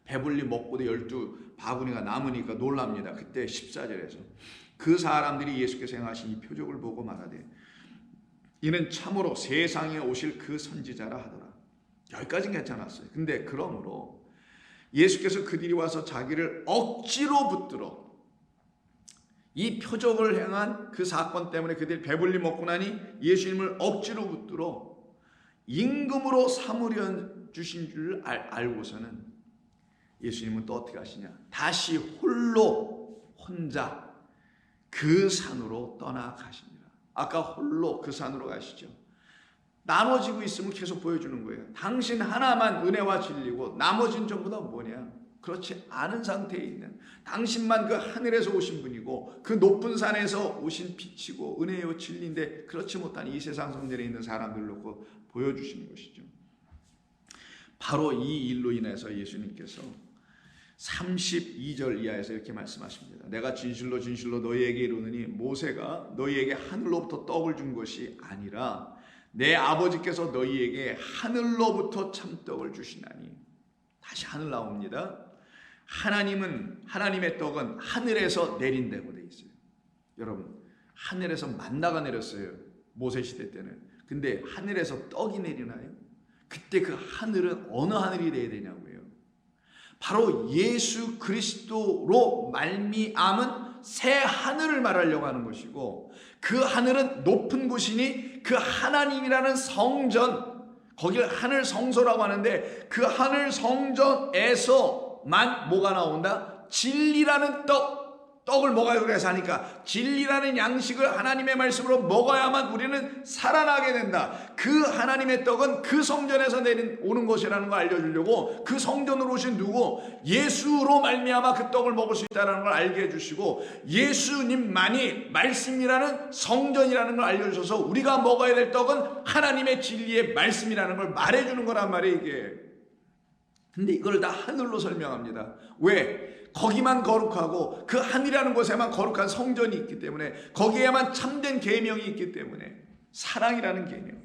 배불리 먹고도 12바구니가 남으니까 놀랍니다. 그때 14절에서 그 사람들이 예수께서 행하신 이 표적을 보고 말하되 이는 참으로 세상에 오실 그 선지자라 하더라. 여기까지는 괜찮았어요. 근데 그러므로 예수께서 그들이 와서 자기를 억지로 붙들어 이 표적을 행한 그 사건 때문에 그들이 배불리 먹고 나니 예수님을 억지로 붙들어 임금으로 삼으려 주신 줄 알고서는 예수님은 또 어떻게 하시냐? 다시 혼자 그 산으로 떠나가십니다. 아까 홀로 그 산으로 가시죠. 나눠지고 있으면 계속 보여주는 거예요. 당신 하나만 은혜와 진리고 나머지는 전부 다 뭐냐? 그렇지 않은 상태에 있는 당신만 그 하늘에서 오신 분이고 그 높은 산에서 오신 빛이고 은혜요 진리인데 그렇지 못한 이 세상 성전에 있는 사람들 놓고 보여주시는 것이죠. 바로 이 일로 인해서 예수님께서 32절 이하에서 이렇게 말씀하십니다. 내가 진실로 너희에게 이르노니 모세가 너희에게 하늘로부터 떡을 준 것이 아니라 내 아버지께서 너희에게 하늘로부터 참떡을 주시나니. 다시 하늘 나옵니다. 하나님의 떡은 하늘에서 내린다고 되어 있어요. 여러분, 하늘에서 만나가 내렸어요. 모세 시대 때는. 근데 하늘에서 떡이 내리나요? 그때 그 하늘은 어느 하늘이 돼야 되냐고요. 바로 예수 그리스도로 말미암은 새 하늘을 말하려고 하는 것이고, 그 하늘은 높은 곳이니 그 하나님이라는 성전, 거기를 하늘 성소라고 하는데, 그 하늘 성전에서만 뭐가 나온다? 진리라는 떡을 먹어야 그래서 하니까 진리라는 양식을 하나님의 말씀으로 먹어야만 우리는 살아나게 된다. 그 하나님의 떡은 그 성전에서 오는 것이라는 걸 알려주려고, 그 성전으로 오신 누구? 예수로 말미암아 그 떡을 먹을 수 있다는 걸 알게 해주시고, 예수님만이 말씀이라는 성전이라는 걸 알려주셔서 우리가 먹어야 될 떡은 하나님의 진리의 말씀이라는 걸 말해주는 거란 말이에요, 이게. 근데 이걸 다 하늘로 설명합니다. 왜? 거기만 거룩하고 그 하늘이라는 곳에만 거룩한 성전이 있기 때문에, 거기에만 참된 계명이 있기 때문에, 사랑이라는 개념.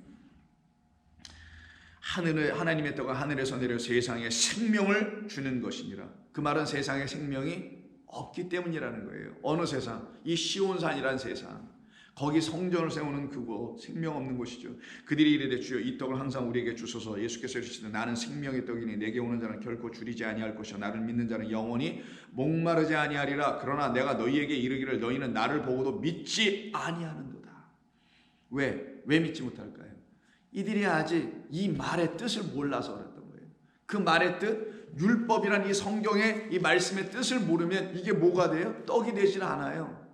하나님의 떡은 하늘에서 내려 세상에 생명을 주는 것이니라. 그 말은 세상에 생명이 없기 때문이라는 거예요. 어느 세상? 이 시온산이라는 세상, 거기 성전을 세우는 그곳, 생명 없는 곳이죠. 그들이 이르되 주여 이 떡을 항상 우리에게 주소서. 예수께서 이르시되 나는 생명의 떡이니 내게 오는 자는 결코 줄이지 아니할 것이요 나를 믿는 자는 영원히 목마르지 아니하리라. 그러나 내가 너희에게 이르기를 너희는 나를 보고도 믿지 아니하는도다. 왜 믿지 못할까요? 이들이 아직 이 말의 뜻을 몰라서 그랬던 거예요. 그 말의 뜻, 율법이란 이 성경의 이 말씀의 뜻을 모르면 이게 뭐가 돼요? 떡이 되질 않아요.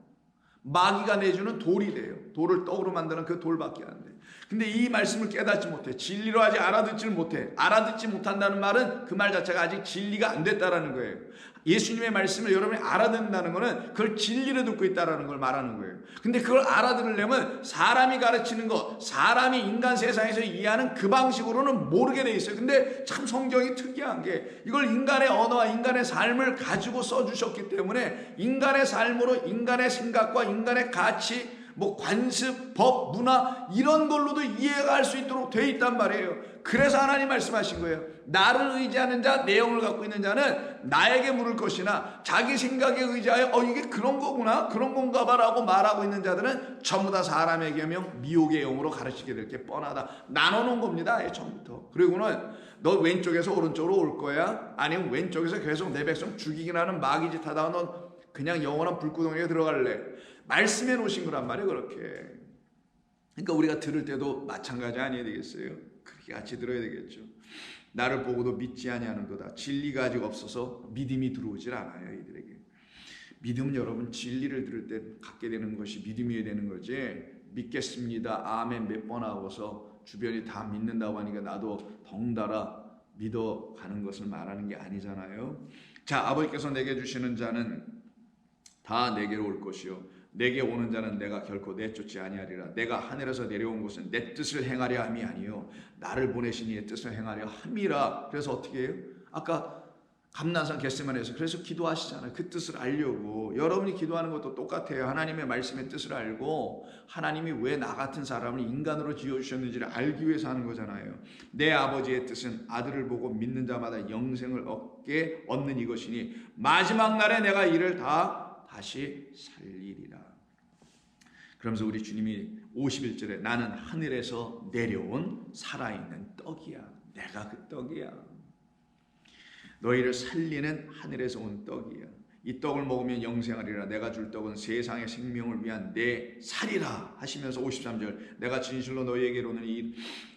마귀가 내주는 돌이 돼요. 돌을 떡으로 만드는 그 돌밖에 안 돼. 근데 이 말씀을 깨닫지 못해. 진리로 아직 알아듣지를 못해. 알아듣지 못한다는 말은 그 말 자체가 아직 진리가 안 됐다라는 거예요. 예수님의 말씀을 여러분이 알아듣는다는 것은 그걸 진리로 듣고 있다는 걸 말하는 거예요. 근데 그걸 알아들으려면 사람이 가르치는 것, 사람이 인간 세상에서 이해하는 그 방식으로는 모르게 돼 있어요. 근데 참 성경이 특이한 게, 이걸 인간의 언어와 인간의 삶을 가지고 써주셨기 때문에 인간의 삶으로 인간의 생각과 인간의 가치, 관습, 법, 문화 이런 걸로도 이해가 할 수 있도록 돼 있단 말이에요. 그래서 하나님 말씀하신 거예요. 나를 의지하는 자, 내 영을 갖고 있는 자는 나에게 물을 것이나 자기 생각에 의지하여 이게 그런 거구나, 그런 건가 봐라고 말하고 있는 자들은 전부 다 사람의 계명, 미혹의 영으로 가르치게 될 게 뻔하다. 나눠놓은 겁니다, 처음부터. 그리고는 너 왼쪽에서 오른쪽으로 올 거야? 아니면 왼쪽에서 계속 내 백성 죽이긴 하는 마귀 짓 하다가 너 그냥 영원한 불구덩이에 들어갈래? 말씀해 놓으신 거란 말이에요, 그렇게. 그러니까 우리가 들을 때도 마찬가지 아니어야 되겠어요? 그렇게 같이 들어야 되겠죠. 나를 보고도 믿지 아니하는도다. 진리가 아직 없어서 믿음이 들어오질 않아요, 이들에게. 믿음은 여러분 진리를 들을 때 갖게 되는 것이 믿음이 되는 거지, 믿겠습니다, 아멘 몇 번 하고서 주변이 다 믿는다고 하니까 나도 덩달아 믿어가는 것을 말하는 게 아니잖아요. 자, 아버지께서 내게 주시는 자는 다 내게로 올 것이요 내게 오는 자는 내가 결코 내쫓지 아니하리라. 내가 하늘에서 내려온 것은 내 뜻을 행하려 함이 아니요 나를 보내신 이의 뜻을 행하려 함이라. 그래서 어떻게 해요? 아까 감난산 겟세마네에서 그래서 기도하시잖아요. 그 뜻을 알려고. 여러분이 기도하는 것도 똑같아요. 하나님의 말씀의 뜻을 알고 하나님이 왜 나 같은 사람을 인간으로 지어주셨는지를 알기 위해서 하는 거잖아요. 내 아버지의 뜻은 아들을 보고 믿는 자마다 영생을 얻는 이것이니 마지막 날에 내가 이를 다시 살리리라. 그러면서 우리 주님이 51절에 나는 하늘에서 내려온 살아있는 떡이야. 내가 그 떡이야. 너희를 살리는 하늘에서 온 떡이야. 이 떡을 먹으면 영생하리라. 내가 줄 떡은 세상의 생명을 위한 내 살이라 하시면서 53절 내가 진실로 너희에게로는 이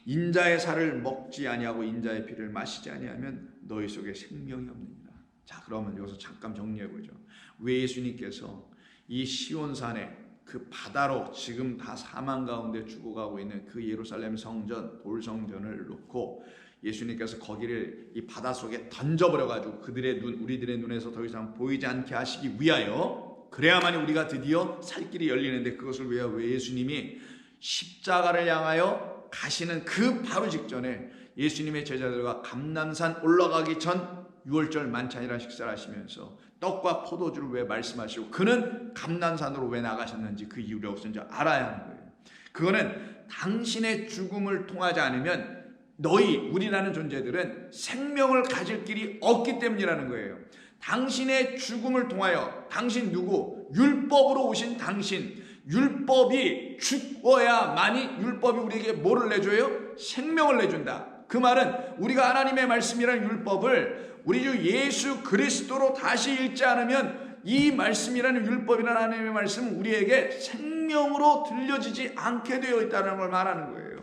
인자의 살을 먹지 아니하고 인자의 피를 마시지 아니하면 너희 속에 생명이 없느니라. 자, 그러면 여기서 잠깐 정리해보죠. 왜 예수님께서 이 시온산에 그 바다로 지금 다 사망 가운데 죽어가고 있는 그 예루살렘 성전, 돌성전을 놓고 예수님께서 거기를 이 바다 속에 던져버려가지고 그들의 우리들의 눈에서 더 이상 보이지 않게 하시기 위하여, 그래야만 우리가 드디어 살 길이 열리는데, 그것을 위하여 왜 예수님이 십자가를 향하여 가시는 그 바로 직전에 예수님의 제자들과 감람산 올라가기 전 6월절 만찬이라는 식사를 하시면서 떡과 포도주를 왜 말씀하시고 그는 감람산으로 왜 나가셨는지 그 이유를 없은지 알아야 하는 거예요. 그거는 당신의 죽음을 통하지 않으면 우리라는 존재들은 생명을 가질 길이 없기 때문이라는 거예요. 당신의 죽음을 통하여, 당신 누구? 율법으로 오신 당신, 율법이 죽어야만이 율법이 우리에게 뭐를 내줘요? 생명을 내준다. 그 말은 우리가 하나님의 말씀이라는 율법을 우리 주 예수 그리스도로 다시 읽지 않으면 이 말씀이라는 율법이라는 하나님의 말씀은 우리에게 생명으로 들려지지 않게 되어 있다는 걸 말하는 거예요.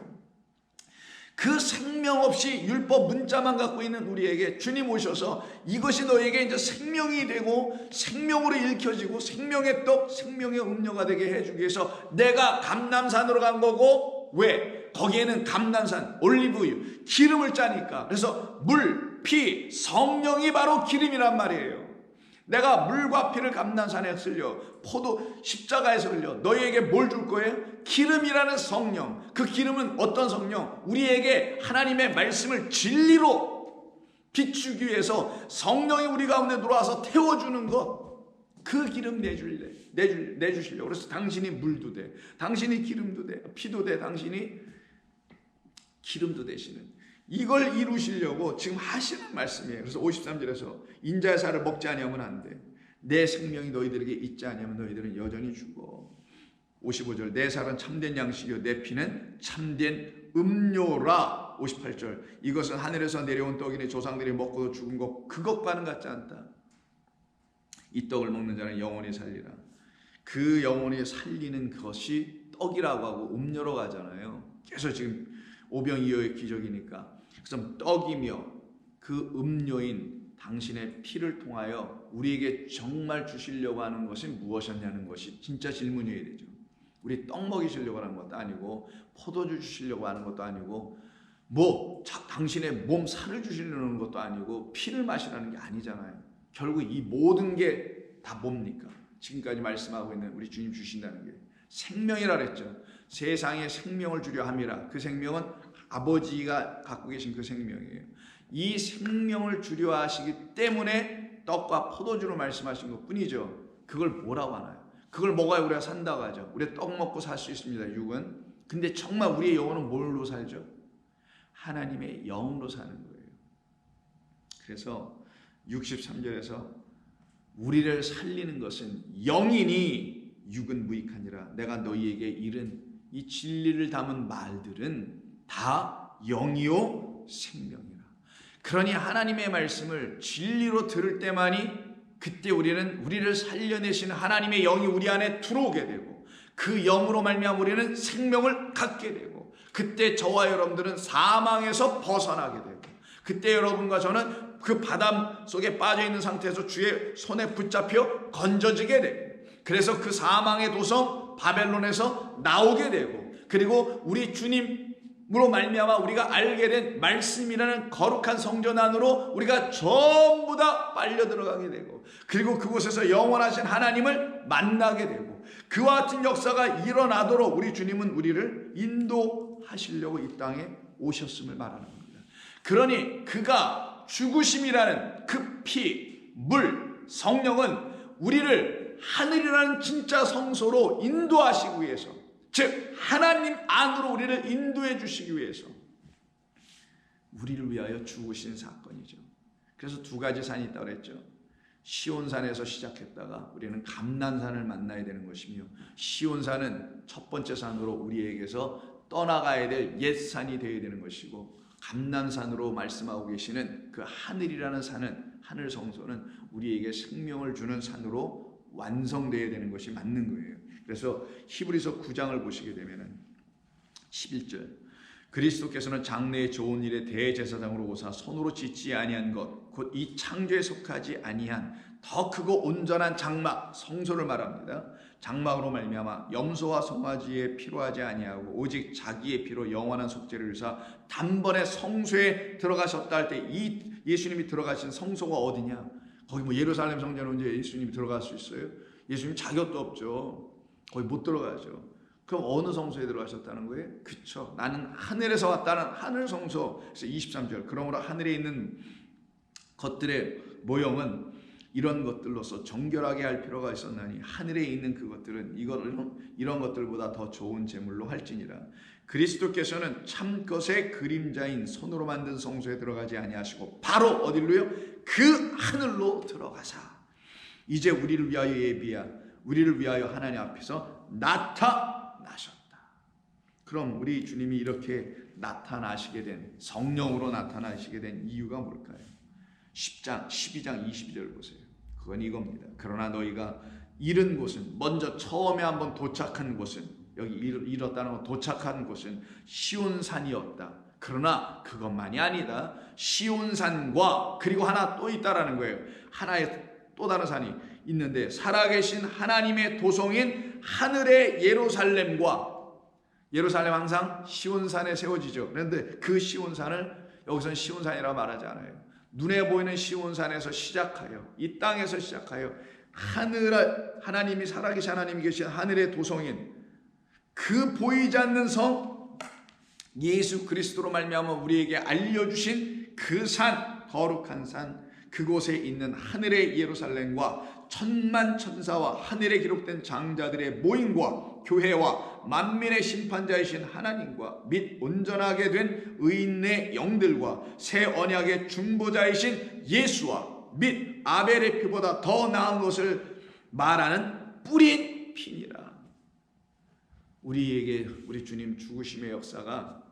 그 생명 없이 율법 문자만 갖고 있는 우리에게 주님 오셔서 이것이 너에게 이제 생명이 되고 생명으로 읽혀지고 생명의 떡, 생명의 음료가 되게 해주기 위해서 내가 감람산으로 간 거고, 왜? 거기에는 감람산, 올리브유, 기름을 짜니까. 그래서 물, 피, 성령이 바로 기름이란 말이에요. 내가 물과 피를 감람산에 흘려, 포도 십자가에서 흘려 너희에게 뭘 줄 거예요? 기름이라는 성령. 그 기름은 어떤 성령? 우리에게 하나님의 말씀을 진리로 비추기 위해서 성령이 우리 가운데 들어와서 태워주는 것. 그 기름 내주시려고. 그래서 당신이 물도 돼, 당신이 기름도 돼, 피도 돼, 당신이 기름도 되시는, 이걸 이루시려고 지금 하시는 말씀이에요. 그래서 53절에서 인자의 살을 먹지 아니하면 안 돼. 내 생명이 너희들에게 있지 아니하면 너희들은 여전히 죽어. 55절, 내 살은 참된 양식이요 내 피는 참된 음료라. 58절, 이것은 하늘에서 내려온 떡이니 조상들이 먹고도 죽은 것 그것과는 같지 않다. 이 떡을 먹는 자는 영원히 살리라. 그 영원히 살리는 것이 떡이라고 하고 음료로 가잖아요. 계속 지금 오병이어의 기적이니까. 그래서 떡이며 그 음료인 당신의 피를 통하여 우리에게 정말 주시려고 하는 것이 무엇이었냐는 것이 진짜 질문이어야 되죠. 우리 떡 먹이시려고 하는 것도 아니고 포도주 주시려고 하는 것도 아니고 당신의 몸 살을 주시려는 것도 아니고 피를 마시라는 게 아니잖아요. 결국 이 모든 게 다 뭡니까? 지금까지 말씀하고 있는 우리 주님 주신다는 게 생명이라 그랬죠. 세상에 생명을 주려 함이라. 그 생명은 아버지가 갖고 계신 그 생명이에요. 이 생명을 주려 하시기 때문에 떡과 포도주로 말씀하신 것 뿐이죠. 그걸 뭐라고 하나요? 그걸 먹어야 우리가 산다고 하죠. 우리가 떡 먹고 살 수 있습니다, 육은. 근데 정말 우리의 영혼은 뭘로 살죠? 하나님의 영으로 사는 거예요. 그래서 63절에서 우리를 살리는 것은 영이니 육은 무익하니라. 내가 너희에게 이른 이 진리를 담은 말들은 다 영이요 생명이라. 그러니 하나님의 말씀을 진리로 들을 때만이 그때 우리를 살려내시는 하나님의 영이 우리 안에 들어오게 되고 그 영으로 말미암아 우리는 생명을 갖게 되고 그때 저와 여러분들은 사망에서 벗어나게 되고 그때 여러분과 저는 그 바다 속에 빠져있는 상태에서 주의 손에 붙잡혀 건져지게 되고 그래서 그 사망의 도성 바벨론에서 나오게 되고 그리고 우리 주님으로 말미암아 우리가 알게 된 말씀이라는 거룩한 성전 안으로 우리가 전부 다 빨려 들어가게 되고 그리고 그곳에서 영원하신 하나님을 만나게 되고 그와 같은 역사가 일어나도록 우리 주님은 우리를 인도하시려고 이 땅에 오셨음을 말하는 겁니다. 그러니 그가 죽으심이라는 그 피, 물, 성령은 우리를 하늘이라는 진짜 성소로 인도하시기 위해서, 즉 하나님 안으로 우리를 인도해 주시기 위해서 우리를 위하여 죽으신 사건이죠. 그래서 두 가지 산이 있다고 그랬죠. 시온산에서 시작했다가 우리는 감난산을 만나야 되는 것이며 시온산은 첫 번째 산으로 우리에게서 떠나가야 될 옛산이 되어야 되는 것이고 감난산으로 말씀하고 계시는 그 하늘이라는 산은 하늘 성소는 우리에게 생명을 주는 산으로 완성되어야 되는 것이 맞는 거예요. 그래서 히브리서 9장을 보시게 되면은 11절 그리스도께서는 장래의 좋은 일의 대제사장으로 오사 손으로 짓지 아니한 것 곧 이 창조에 속하지 아니한 더 크고 온전한 장막 성소를 말합니다. 장막으로 말미암아 염소와 송아지의 피로 하지 아니하고 오직 자기의 피로 영원한 속죄를 위해서 단번에 성소에 들어가셨다 할 때 이 예수님이 들어가신 성소가 어디냐? 거기 뭐 예루살렘 성전에 언제 예수님이 들어갈 수 있어요? 예수님 자격도 없죠. 거기 못 들어가죠. 그럼 어느 성소에 들어가셨다는 거예요? 그쵸. 나는 하늘에서 왔다는 하늘 성소. 그래서 23절 그러므로 하늘에 있는 것들의 모형은 이런 것들로서 정결하게 할 필요가 있었나니 하늘에 있는 그것들은 이런 것들보다 더 좋은 제물로 할지니라. 그리스도께서는 참 것의 그림자인 손으로 만든 성소에 들어가지 아니하시고 바로 어디로요? 그 하늘로 들어가사 이제 우리를 위하여 우리를 위하여 하나님 앞에서 나타나셨다. 그럼 우리 주님이 이렇게 나타나시게 된 성령으로 나타나시게 된 이유가 뭘까요? 10장 12장 22절 보세요. 그건 이겁니다. 그러나 너희가 이른 곳은, 먼저 처음에 한번 도착한 곳은, 여기 이뤘다는 건 도착한 곳은 시온산이었다. 그러나 그것만이 아니다. 시온산과 그리고 하나 또 있다라는 거예요. 하나의 또 다른 산이 있는데 살아계신 하나님의 도성인 하늘의 예루살렘과, 예루살렘 항상 시온산에 세워지죠. 그런데 그 시온산을 여기서는 시온산이라고 말하지 않아요. 눈에 보이는 시온산에서 시작하여, 이 땅에서 시작하여 하나님이 살아계신 하나님이 계신 하늘의 도성인 그 보이지 않는 성 예수 그리스도로 말미암아 우리에게 알려주신 그 산, 거룩한 산, 그곳에 있는 하늘의 예루살렘과 천만 천사와 하늘에 기록된 장자들의 모임과 교회와 만민의 심판자이신 하나님과 및 온전하게 된 의인의 영들과 새 언약의 중보자이신 예수와 및 아벨의 피보다 더 나은 것을 말하는 뿌린 피니라. 우리에게 우리 주님 죽으심의 역사가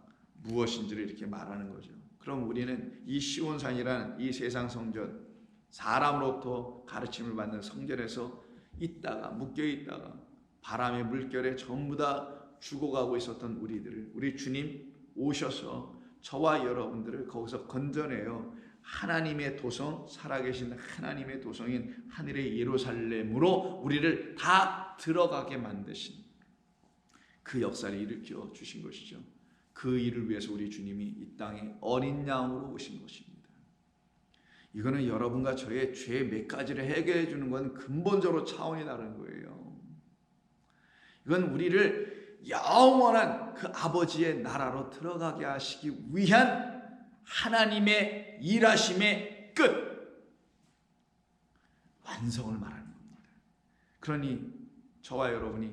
무엇인지를 이렇게 말하는 거죠. 그럼 우리는 이 시온산이라는 이 세상 성전, 사람으로부터 가르침을 받는 성전에서 있다가 묶여 있다가 바람의 물결에 전부 다 죽어가고 있었던 우리들을, 우리 주님 오셔서 저와 여러분들을 거기서 건져내어 하나님의 도성, 살아계신 하나님의 도성인 하늘의 예루살렘으로 우리를 다 들어가게 만드신 그 역사를 일으켜 주신 것이죠. 그 일을 위해서 우리 주님이 이 땅에 어린 양으로 오신 것입니다. 이거는 여러분과 저의 죄 몇 가지를 해결해 주는 건 근본적으로 차원이 다른 거예요. 이건 우리를 영원한 그 아버지의 나라로 들어가게 하시기 위한 하나님의 일하심의 끝, 완성을 말하는 겁니다. 그러니 저와 여러분이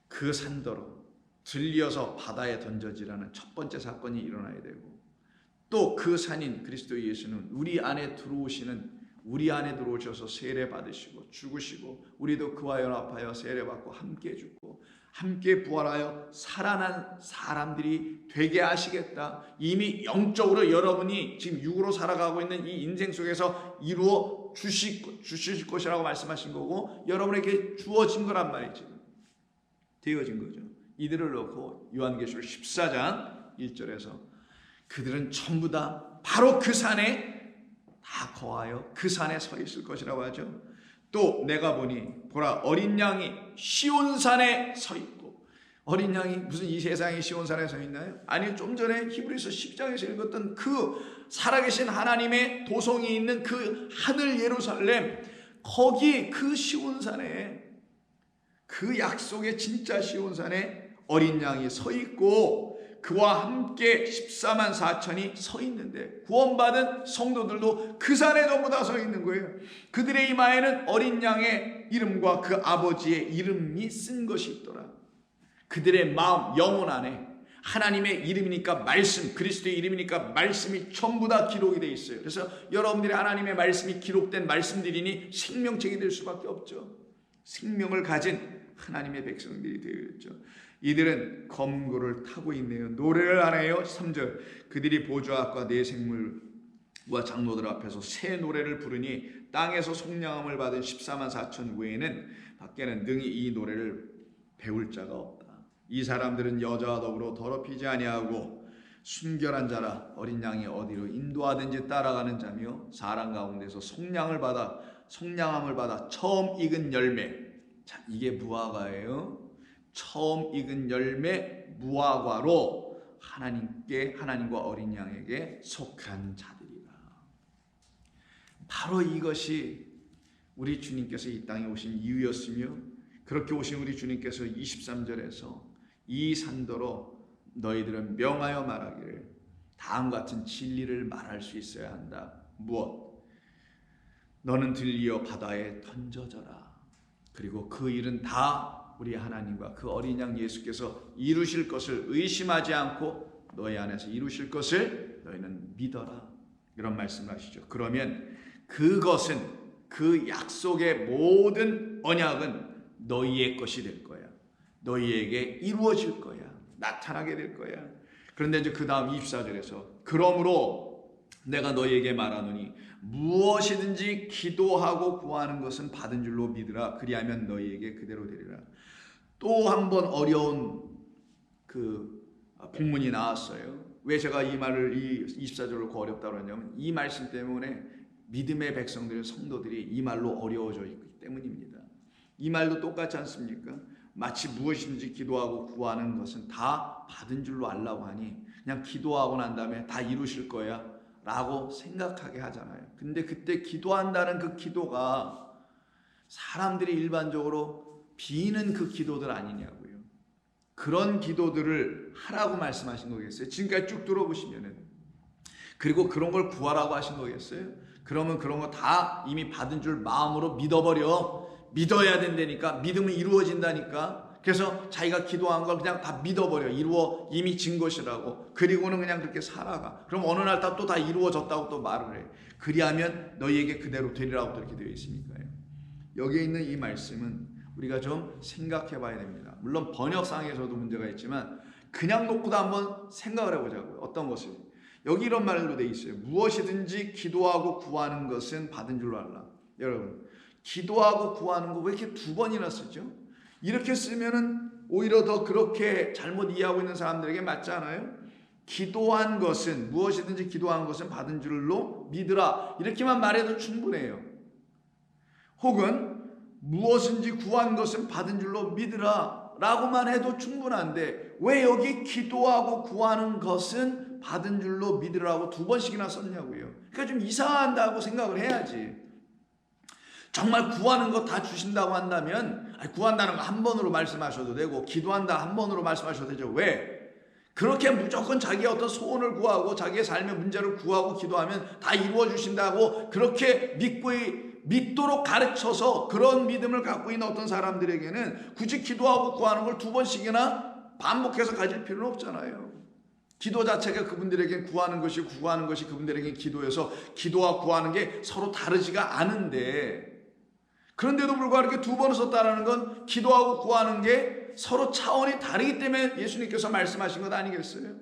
그 산더러 들려서 바다에 던져지라는 첫 번째 사건이 일어나야 되고, 또 그 산인 그리스도 예수는 우리 안에 들어오셔서 세례 받으시고 죽으시고 우리도 그와 연합하여 세례 받고 함께 죽고 함께 부활하여 살아난 사람들이 되게 하시겠다. 이미 영적으로 여러분이 지금 육으로 살아가고 있는 이 인생 속에서 이루어 주실 것이라고 말씀하신 거고, 여러분에게 주어진 거란 말이지. 되어진 거죠. 이들을 놓고 요한계시록 14장 1절에서 그들은 전부 다 바로 그 산에 다 거하여 그 산에 서 있을 것이라고 하죠. 또 내가 보니 보라, 어린 양이 시온산에 서 있고, 어린 양이 무슨 이 세상에 시온산에 서 있나요? 아니, 좀 전에 히브리서 10장에서 읽었던 그 살아계신 하나님의 도성이 있는 그 하늘 예루살렘, 거기 그 시온산에, 그 약속의 진짜 시온산에 어린 양이 서 있고 그와 함께 14만 4천이 서 있는데, 구원받은 성도들도 그 산에 전부 다 서 있는 거예요. 그들의 이마에는 어린 양의 이름과 그 아버지의 이름이 쓴 것이 있더라. 그들의 마음, 영혼 안에 하나님의 이름이니까 말씀, 그리스도의 이름이니까 말씀이 전부 다 기록이 되어 있어요. 그래서 여러분들이 하나님의 말씀이 기록된 말씀들이니 생명책이 될 수밖에 없죠. 생명을 가진 하나님의 백성들이 되었죠. 이들은 검고를 타고 있네요. 노래를 하네요. 3절 그들이 보좌 앞과 네 생물과 장로들 앞에서 새 노래를 부르니 땅에서 속량함을 받은 14만 4천 외에는 밖에는 능히 이 노래를 배울 자가 없다. 이 사람들은 여자와 더불어 더럽히지 아니하고 순결한 자라, 어린 양이 어디로 인도하든지 따라가는 자며 사람 가운데서 속량함을 받아 처음 익은 열매. 자, 이게 무화과예요. 처음 익은 열매 무화과로 하나님과 어린 양에게 속한 자들이라. 바로 이것이 우리 주님께서 이 땅에 오신 이유였으며, 그렇게 오신 우리 주님께서 23절에서 이 산더러 너희들은 명하여 말하기를 다음과 같은 진리를 말할 수 있어야 한다. 무엇? 너는 들리어 바다에 던져져라. 그리고 그 일은 다 우리 하나님과 그 어린 양 예수께서 이루실 것을 의심하지 않고 너희 안에서 이루실 것을 너희는 믿어라. 이런 말씀을 하시죠. 그러면 그것은, 그 약속의 모든 언약은 너희의 것이 될 거야. 너희에게 이루어질 거야. 나타나게 될 거야. 그런데 이제 그 다음 24절에서 그러므로 내가 너희에게 말하노니 무엇이든지 기도하고 구하는 것은 받은 줄로 믿으라. 그리하면 너희에게 그대로 되리라. 또 한 번 어려운 그 본문이 나왔어요. 왜 제가 이 말을 이 24절을 어렵다고 하냐면 이 말씀 때문에 믿음의 백성들, 성도들이 이 말로 어려워져 있기 때문입니다. 이 말도 똑같지 않습니까? 마치 무엇인지 기도하고 구하는 것은 다 받은 줄로 알라고 하니 그냥 기도하고 난 다음에 다 이루실 거야 라고 생각하게 하잖아요. 근데 그때 기도한다는 그 기도가 사람들이 일반적으로 비는 그 기도들 아니냐고요. 그런 기도들을 하라고 말씀하신 거겠어요? 지금까지 쭉 들어보시면은. 그리고 그런 걸 구하라고 하신 거겠어요? 그러면 그런 거 다 이미 받은 줄 마음으로 믿어버려. 믿어야 된다니까. 믿으면 이루어진다니까. 그래서 자기가 기도한 걸 그냥 다 믿어버려. 이미 진 것이라고. 그리고는 그냥 그렇게 살아가. 그럼 어느 날 또 다 이루어졌다고 또 말을 해. 그리하면 너희에게 그대로 되리라고 이렇게 되어 있으니까요. 여기에 있는 이 말씀은 우리가 좀 생각해 봐야 됩니다. 물론 번역상에서도 문제가 있지만 그냥 놓고도 한번 생각을 해보자고요. 어떤 것을. 여기 이런 말로 되어 있어요. 무엇이든지 기도하고 구하는 것은 받은 줄로 알라. 여러분, 기도하고 구하는 거 왜 이렇게 두 번이나 쓰죠? 이렇게 쓰면은 오히려 더 그렇게 잘못 이해하고 있는 사람들에게 맞지 않아요? 기도한 것은, 무엇이든지 기도한 것은 받은 줄로 믿으라. 이렇게만 말해도 충분해요. 혹은 무엇인지 구한 것은 받은 줄로 믿으라 라고만 해도 충분한데 왜 여기 기도하고 구하는 것은 받은 줄로 믿으라고 두 번씩이나 썼냐고요. 그러니까 좀 이상한다고 생각을 해야지. 정말 구하는 거 다 주신다고 한다면 구한다는 거 한 번으로 말씀하셔도 되고 기도한다 한 번으로 말씀하셔도 되죠. 왜? 그렇게 무조건 자기의 어떤 소원을 구하고 자기의 삶의 문제를 구하고 기도하면 다 이루어 주신다고 그렇게 믿도록 가르쳐서 그런 믿음을 갖고 있는 어떤 사람들에게는 굳이 기도하고 구하는 걸 두 번씩이나 반복해서 가질 필요는 없잖아요. 기도 자체가 그분들에게 구하는 것이 그분들에게 기도여서 기도와 구하는 게 서로 다르지가 않은데 그런데도 불구하고 이렇게 두 번을 썼다는 건 기도하고 구하는 게 서로 차원이 다르기 때문에 예수님께서 말씀하신 것 아니겠어요?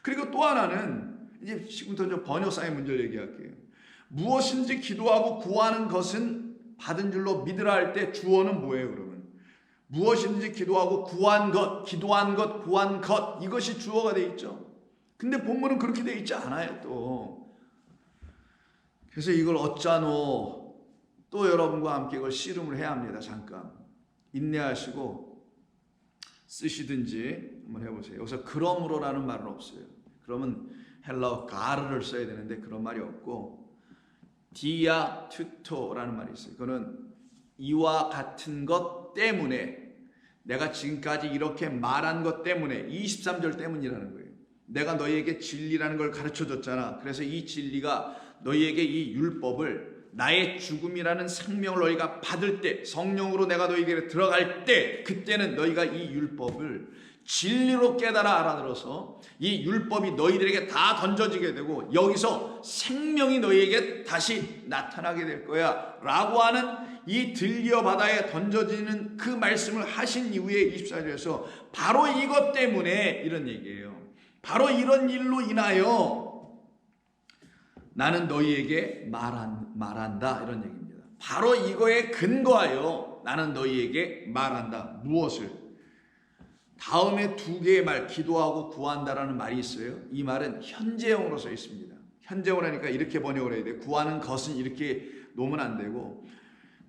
그리고 또 하나는 이제 지금부터 좀 번역상의 문제를 얘기할게요. 무엇인지 기도하고 구하는 것은 받은 줄로 믿으라 할 때 주어는 뭐예요, 그러면? 무엇인지 기도하고 구한 것, 기도한 것, 구한 것 이것이 주어가 돼 있죠. 근데 본문은 그렇게 돼 있지 않아요, 또. 그래서 이걸 어쩌노 또 여러분과 함께 이걸 씨름을 해야 합니다. 잠깐 인내하시고 쓰시든지 한번 해보세요. 여기서 그러므로라는 말은 없어요. 그러면 헬라어 가르를 써야 되는데 그런 말이 없고 디아 투토라는 말이 있어요. 그거는 이와 같은 것 때문에 내가 지금까지 이렇게 말한 것 때문에 23절 때문이라는 거예요. 내가 너희에게 진리라는 걸 가르쳐줬잖아. 그래서 이 진리가 너희에게 이 율법을 나의 죽음이라는 생명을 너희가 받을 때 성령으로 내가 너희에게 들어갈 때 그때는 너희가 이 율법을 진리로 깨달아 알아들어서 이 율법이 너희들에게 다 던져지게 되고 여기서 생명이 너희에게 다시 나타나게 될 거야 라고 하는 이 들기어 바다에 던져지는 그 말씀을 하신 이후에 24절에서 바로 이것 때문에 이런 얘기예요. 바로 이런 일로 인하여 나는 너희에게 말한다 이런 얘기입니다. 바로 이거에 근거하여 나는 너희에게 말한다. 무엇을? 다음에 두 개의 말 기도하고 구한다라는 말이 있어요. 이 말은 현재형으로 써 있습니다. 현재형으로 하니까 이렇게 번역을 해야 돼. 구하는 것은 이렇게 놓으면 안 되고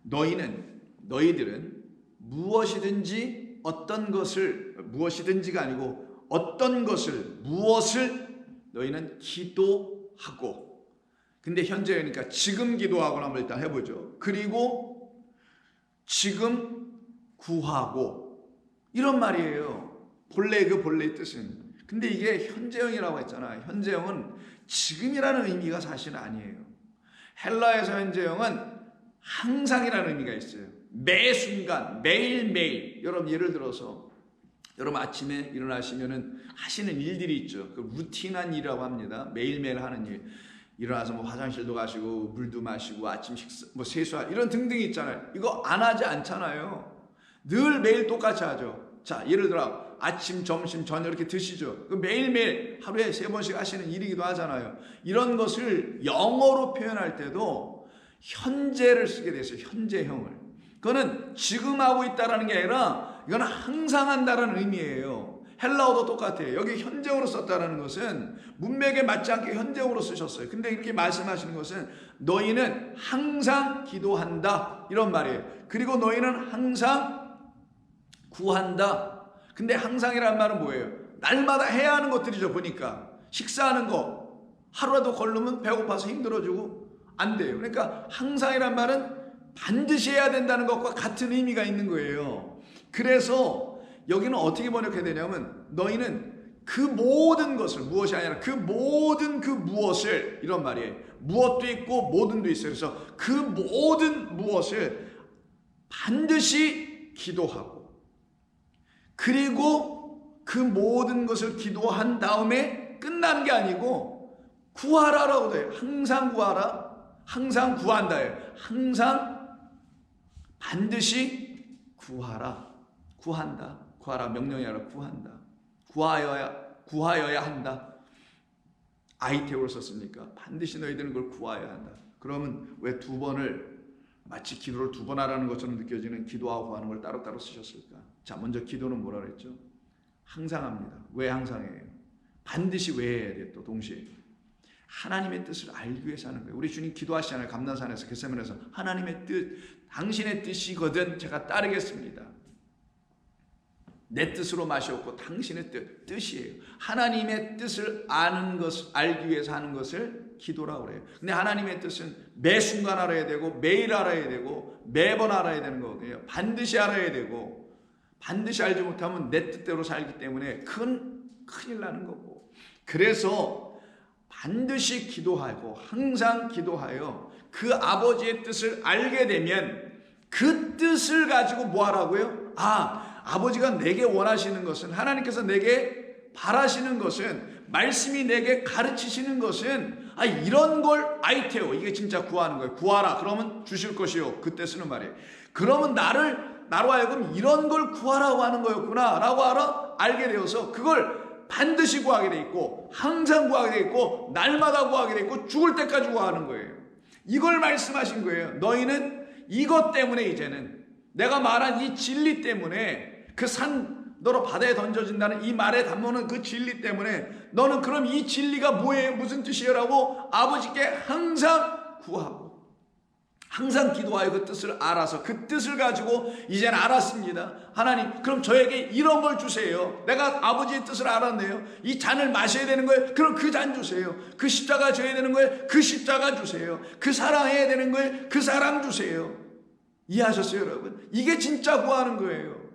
너희들은 무엇이든지 어떤 것을 무엇이든지가 아니고 어떤 것을 무엇을 너희는 기도하고 근데 현재니까 지금 기도하고 한번 일단 해보죠. 그리고 지금 구하고 이런 말이에요. 본래의 뜻은. 근데 이게 현재형이라고 했잖아요. 현재형은 지금이라는 의미가 사실은 아니에요. 헬라에서 현재형은 항상이라는 의미가 있어요. 매 순간, 매일매일. 여러분 예를 들어서 여러분 아침에 일어나시면은 하시는 일들이 있죠. 그 루틴한 일이라고 합니다. 매일매일 하는 일. 일어나서 뭐 화장실도 가시고 물도 마시고 아침 식사 뭐 세수할 이런 등등이 있잖아요. 이거 안 하지 않잖아요. 늘 매일 똑같이 하죠. 자, 예를 들어 아침, 점심, 저녁 이렇게 드시죠. 매일매일 하루에 3번씩 하시는 일이기도 하잖아요. 이런 것을 영어로 표현할 때도 현재를 쓰게 됐어요. 현재형을. 그거는 지금 하고 있다라는 게 아니라 이건 항상 한다라는 의미예요. 헬라어도 똑같아요. 여기 현재어로 썼다라는 것은 문맥에 맞지 않게 현재어로 쓰셨어요. 근데 이렇게 말씀하시는 것은 너희는 항상 기도한다 이런 말이에요. 그리고 너희는 항상 구한다. 근데 항상이라는 말은 뭐예요? 날마다 해야 하는 것들이죠. 보니까 식사하는 거 하루라도 걸르면 배고파서 힘들어지고 안 돼요. 그러니까 항상이란 말은 반드시 해야 된다는 것과 같은 의미가 있는 거예요. 그래서 여기는 어떻게 번역해야 되냐면 너희는 그 모든 것을, 무엇이 아니라 그 모든 그 무엇을, 이런 말이에요. 무엇도 있고 모든도 있어요. 그래서 그 모든 무엇을 반드시 기도하고, 그리고 그 모든 것을 기도한 다음에 끝나는 게 아니고 구하라라고 돼요. 항상 구하라, 항상 구한다예요. 항상 반드시 구하라, 구한다. 구하라 명령이 아니라 구한다. 구하여야 한다. 아이템으로 썼습니까? 반드시 너희들은 그걸 구하여야 한다. 그러면 왜 2번을 마치 기도를 2번 하라는 것처럼 느껴지는 기도하고 구하는 걸 따로따로 쓰셨을까? 자, 먼저 기도는 뭐라 그랬죠? 항상 합니다. 왜 항상 해요? 반드시 왜 해야 돼요? 또 동시에 하나님의 뜻을 알기 위해서 하는 거예요. 우리 주님 기도하시잖아요. 감난산에서, 겟세마네에서 하나님의 뜻, 당신의 뜻이거든 제가 따르겠습니다. 내 뜻으로 마시옵고 당신의 뜻이에요. 하나님의 뜻을 아는 것, 알기 위해서 하는 것을 기도라고 그래요. 근데 하나님의 뜻은 매 순간 알아야 되고 매일 알아야 되고 매번 알아야 되는 거거든요. 반드시 알아야 되고, 반드시 알지 못하면 내 뜻대로 살기 때문에 큰일 나는 거고. 그래서 반드시 기도하고 항상 기도하여 그 아버지의 뜻을 알게 되면 그 뜻을 가지고 뭐 하라고요? 아버지가 내게 원하시는 것은, 하나님께서 내게 바라시는 것은, 말씀이 내게 가르치시는 것은 이런 걸 아이테오, 이게 진짜 구하는 거예요. 구하라 그러면 주실 것이요. 그때 쓰는 말이에요. 그러면 나로 하여금 이런 걸 구하라고 하는 거였구나 라고 알게 되어서 그걸 반드시 구하게 돼 있고 항상 구하게 돼 있고 날마다 구하게 돼 있고 죽을 때까지 구하는 거예요. 이걸 말씀하신 거예요. 너희는 이것 때문에, 이제는 내가 말한 이 진리 때문에, 그 산 너로 바다에 던져진다는 이 말에 담는 그 진리 때문에 너는 그럼 이 진리가 뭐예요? 무슨 뜻이에요? 라고 아버지께 항상 구하고 항상 기도하여 그 뜻을 알아서 그 뜻을 가지고 이제는 알았습니다. 하나님, 그럼 저에게 이런 걸 주세요. 내가 아버지의 뜻을 알았네요. 이 잔을 마셔야 되는 거예요. 그럼 그 잔 주세요. 그 십자가 져야 되는 거예요. 그 십자가 주세요. 그 사랑해야 되는 거예요. 그 사랑 주세요. 이해하셨어요, 여러분? 이게 진짜 구하는 거예요.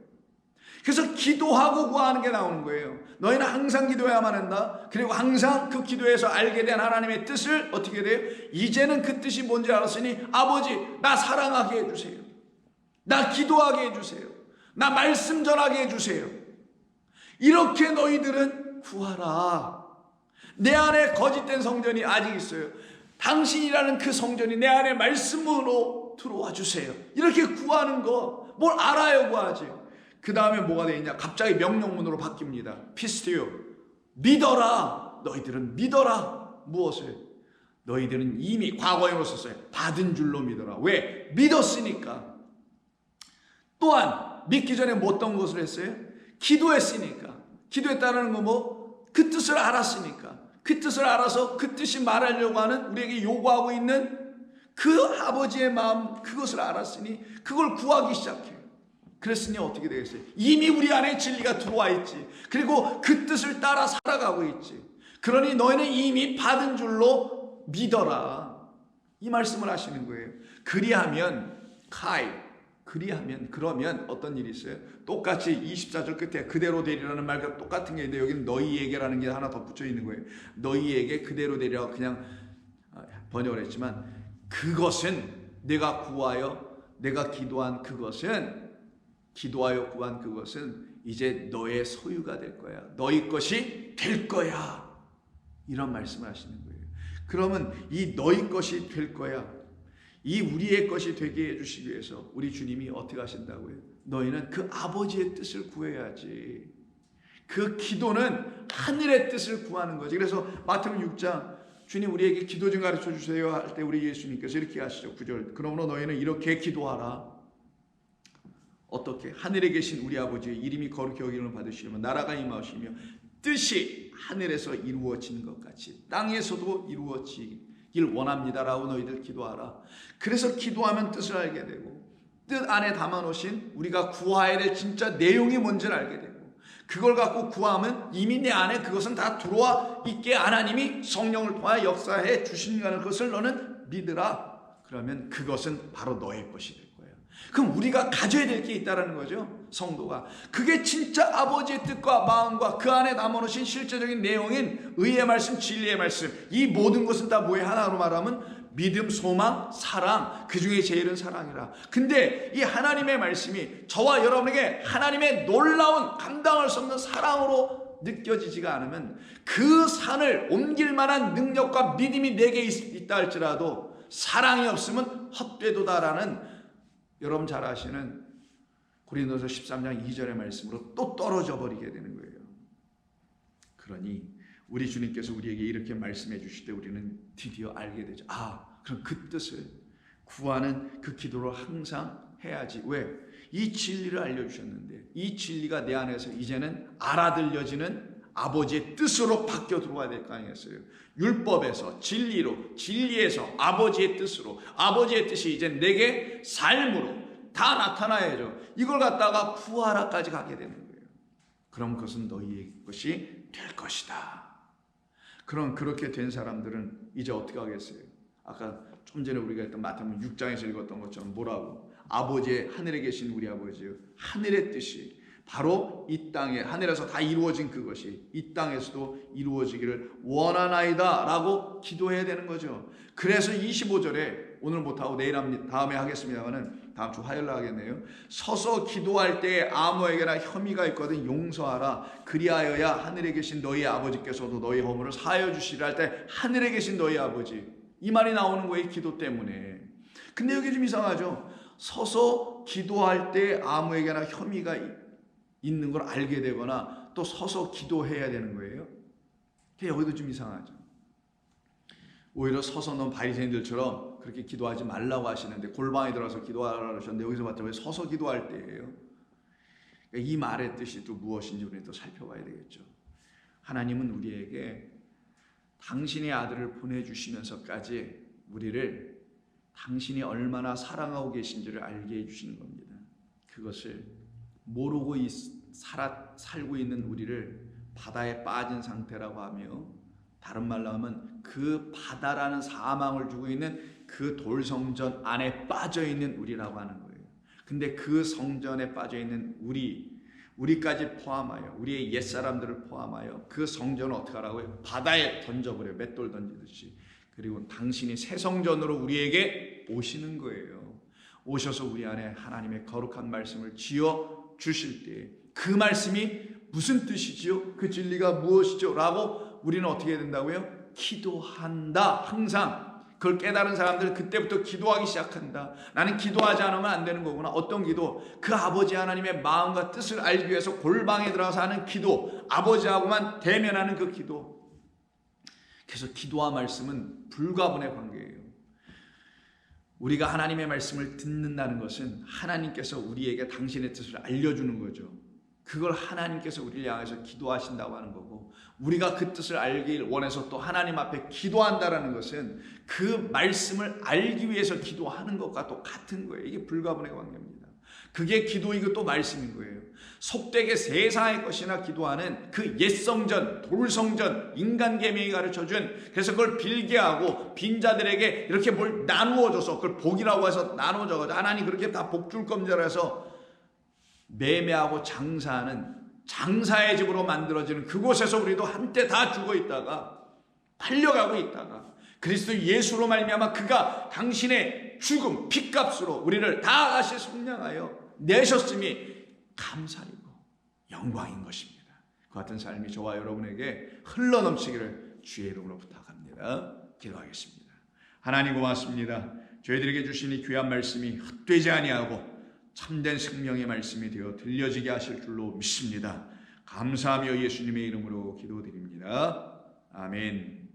그래서 기도하고 구하는 게 나오는 거예요. 너희는 항상 기도해야만 한다. 그리고 항상 그 기도에서 알게 된 하나님의 뜻을 어떻게 돼요? 이제는 그 뜻이 뭔지 알았으니 아버지, 나 사랑하게 해주세요. 나 기도하게 해주세요. 나 말씀 전하게 해주세요. 이렇게 너희들은 구하라. 내 안에 거짓된 성전이 아직 있어요. 당신이라는 그 성전이 내 안에 말씀으로 들어와 주세요. 이렇게 구하는 거 뭘 알아요 구하지. 그 다음에 뭐가 되냐? 갑자기 명령문으로 바뀝니다. 피스티오, 믿어라. 너희들은 믿어라. 무엇을? 너희들은 이미 과거형으로 썼어요. 받은 줄로 믿어라. 왜? 믿었으니까. 또한 믿기 전에 뭐 어떤 것을 했어요? 기도했으니까. 기도했다는 거 뭐? 그 뜻을 알았으니까. 그 뜻을 알아서 그 뜻이 말하려고 하는, 우리에게 요구하고 있는 그 아버지의 마음, 그것을 알았으니 그걸 구하기 시작해요. 그랬으니 어떻게 되겠어요? 이미 우리 안에 진리가 들어와 있지. 그리고 그 뜻을 따라 살아가고 있지. 그러니 너희는 이미 받은 줄로 믿어라. 이 말씀을 하시는 거예요. 그러면 어떤 일이 있어요? 똑같이 24절 끝에 그대로 되리라는 말과 똑같은 게 있는데 여기는 너희에게라는 게 하나 더 붙여 있는 거예요. 너희에게 그대로 되리라고 그냥 번역을 했지만, 그것은 내가 구하여 내가 기도하여 구한 그것은 이제 너의 소유가 될 거야. 너희 것이 될 거야. 이런 말씀을 하시는 거예요. 그러면 이 너희 것이 될 거야, 이 우리의 것이 되게 해주시기 위해서 우리 주님이 어떻게 하신다고요? 너희는 그 아버지의 뜻을 구해야지. 그 기도는 하늘의 뜻을 구하는 거지. 그래서 마태복음 6장 주님 우리에게 기도 좀 가르쳐 주세요 할 때 우리 예수님께서 이렇게 하시죠. 9절 그러므로 너희는 이렇게 기도하라. 어떻게? 하늘에 계신 우리 아버지의 이름이 거룩히 여김을 받으시려면 나라가 임하시며 뜻이 하늘에서 이루어진 것 같이 땅에서도 이루어지길 원합니다라고 너희들 기도하라. 그래서 기도하면 뜻을 알게 되고 뜻 안에 담아놓으신 우리가 구해야 될 진짜 내용이 뭔지를 알게 되고 그걸 갖고 구하면 이미 내 안에 그것은 다 들어와 있게 하나님이 성령을 통하여 역사해 주신다는 것을 너는 믿으라. 그러면 그것은 바로 너의 것이 될 거예요. 그럼 우리가 가져야 될 게 있다는 거죠. 성도가. 그게 진짜 아버지의 뜻과 마음과 그 안에 담아놓으신 실제적인 내용인 의의 말씀, 진리의 말씀. 이 모든 것은 다 뭐에 하나로 말하면 믿음, 소망, 사랑. 그 중에 제일은 사랑이라. 근데 이 하나님의 말씀이 저와 여러분에게 하나님의 놀라운 감당할 수 없는 사랑으로 느껴지지가 않으면 그 산을 옮길 만한 능력과 믿음이 내게 있다 할지라도 사랑이 없으면 헛되도다라는 여러분 잘 아시는 고린도서 13장 2절의 말씀으로 또 떨어져 버리게 되는 거예요. 그러니 우리 주님께서 우리에게 이렇게 말씀해 주실 때 우리는 드디어 알게 되죠. 그럼 그 뜻을 구하는 그 기도를 항상 해야지. 왜? 이 진리를 알려주셨는데 이 진리가 내 안에서 이제는 알아들려지는 아버지의 뜻으로 바뀌어 들어와야 될 거 아니겠어요? 율법에서 진리로, 진리에서 아버지의 뜻으로, 아버지의 뜻이 이제 내게 삶으로 다 나타나야죠. 이걸 갖다가 구하라까지 가게 되는 거예요. 그럼 그것은 너희의 것이 될 것이다. 그럼 그렇게 된 사람들은 이제 어떻게 하겠어요? 아까 좀 전에 우리가 했던 마태복음 6장에서 읽었던 것처럼 뭐라고? 아버지의 하늘에 계신 우리 아버지요 하늘의 뜻이 바로 이 땅에 하늘에서 다 이루어진 그것이 이 땅에서도 이루어지기를 원하나이다 라고 기도해야 되는 거죠. 그래서 25절에 오늘 못하고 내일 다음에 하겠습니다만은 다음 주 화요일에 하겠네요. 서서 기도할 때에 아무에게나 혐의가 있거든 용서하라. 그리하여야 하늘에 계신 너희 아버지께서도 너희 허물을 사하여 주시리라 할 때 하늘에 계신 너희 아버지 이 말이 나오는 거예요. 기도 때문에. 근데 여기 좀 이상하죠. 서서 기도할 때 아무에게나 혐의가 있는 걸 알게 되거나 또 서서 기도해야 되는 거예요. 여기도 좀 이상하죠. 오히려 서서 넌 바리새인들처럼 그렇게 기도하지 말라고 하시는데 골방에 들어가서 기도하라고 하셨는데 여기서 봤더니 왜 서서 기도할 때예요? 그러니까 이 말의 뜻이 또 무엇인지 우리는 또 살펴봐야 되겠죠. 하나님은 우리에게 당신의 아들을 보내주시면서까지 우리를 당신이 얼마나 사랑하고 계신지를 알게 해주시는 겁니다. 그것을 모르고 살고 있는 우리를 바다에 빠진 상태라고 하며 다른 말로 하면 그 바다라는 사망을 주고 있는 그 돌성전 안에 빠져있는 우리라고 하는 거예요. 근데 그 성전에 빠져있는 우리까지 포함하여 우리의 옛사람들을 포함하여 그 성전을 어떻게 하라고요? 바다에 던져버려요. 맷돌 던지듯이. 그리고 당신이 새 성전으로 우리에게 오시는 거예요. 오셔서 우리 안에 하나님의 거룩한 말씀을 지어 주실 때 그 말씀이 무슨 뜻이지요? 그 진리가 무엇이죠? 라고 우리는 어떻게 해야 된다고요? 기도한다. 항상 그걸 깨달은 사람들은 그때부터 기도하기 시작한다. 나는 기도하지 않으면 안 되는 거구나. 어떤 기도? 그 아버지 하나님의 마음과 뜻을 알기 위해서 골방에 들어가서 하는 기도. 아버지하고만 대면하는 그 기도. 그래서 기도와 말씀은 불가분의 관계예요. 우리가 하나님의 말씀을 듣는다는 것은 하나님께서 우리에게 당신의 뜻을 알려주는 거죠. 그걸 하나님께서 우리를 향해서 기도하신다고 하는 거고 우리가 그 뜻을 알길 원해서 또 하나님 앞에 기도한다는 것은 그 말씀을 알기 위해서 기도하는 것과 똑같은 거예요. 이게 불가분의 관계입니다. 그게 기도이고 또 말씀인 거예요. 속되게 세상의 것이나 기도하는 그 옛성전, 돌성전, 인간 계명이 가르쳐준 그래서 그걸 빌게하고 빈자들에게 이렇게 뭘 나누어줘서 그걸 복이라고 해서 나누어줘서 하나님 그렇게 다 복 줄 겁니다 해서 매매하고 장사하는 장사의 집으로 만들어지는 그곳에서 우리도 한때 다 죽어 있다가 팔려가고 있다가 그리스도 예수로 말미암아 그가 당신의 죽음 핏값으로 우리를 다 다시 속량하여 내셨음이 감사이고 영광인 것입니다. 그 같은 삶이 저와 여러분에게 흘러넘치기를 주의 이름으로 부탁합니다. 기도하겠습니다. 하나님 고맙습니다. 저희들에게 주신 이 귀한 말씀이 헛되지 아니하고 참된 생명의 말씀이 되어 들려지게 하실 줄로 믿습니다. 감사하며 예수님의 이름으로 기도드립니다. 아멘.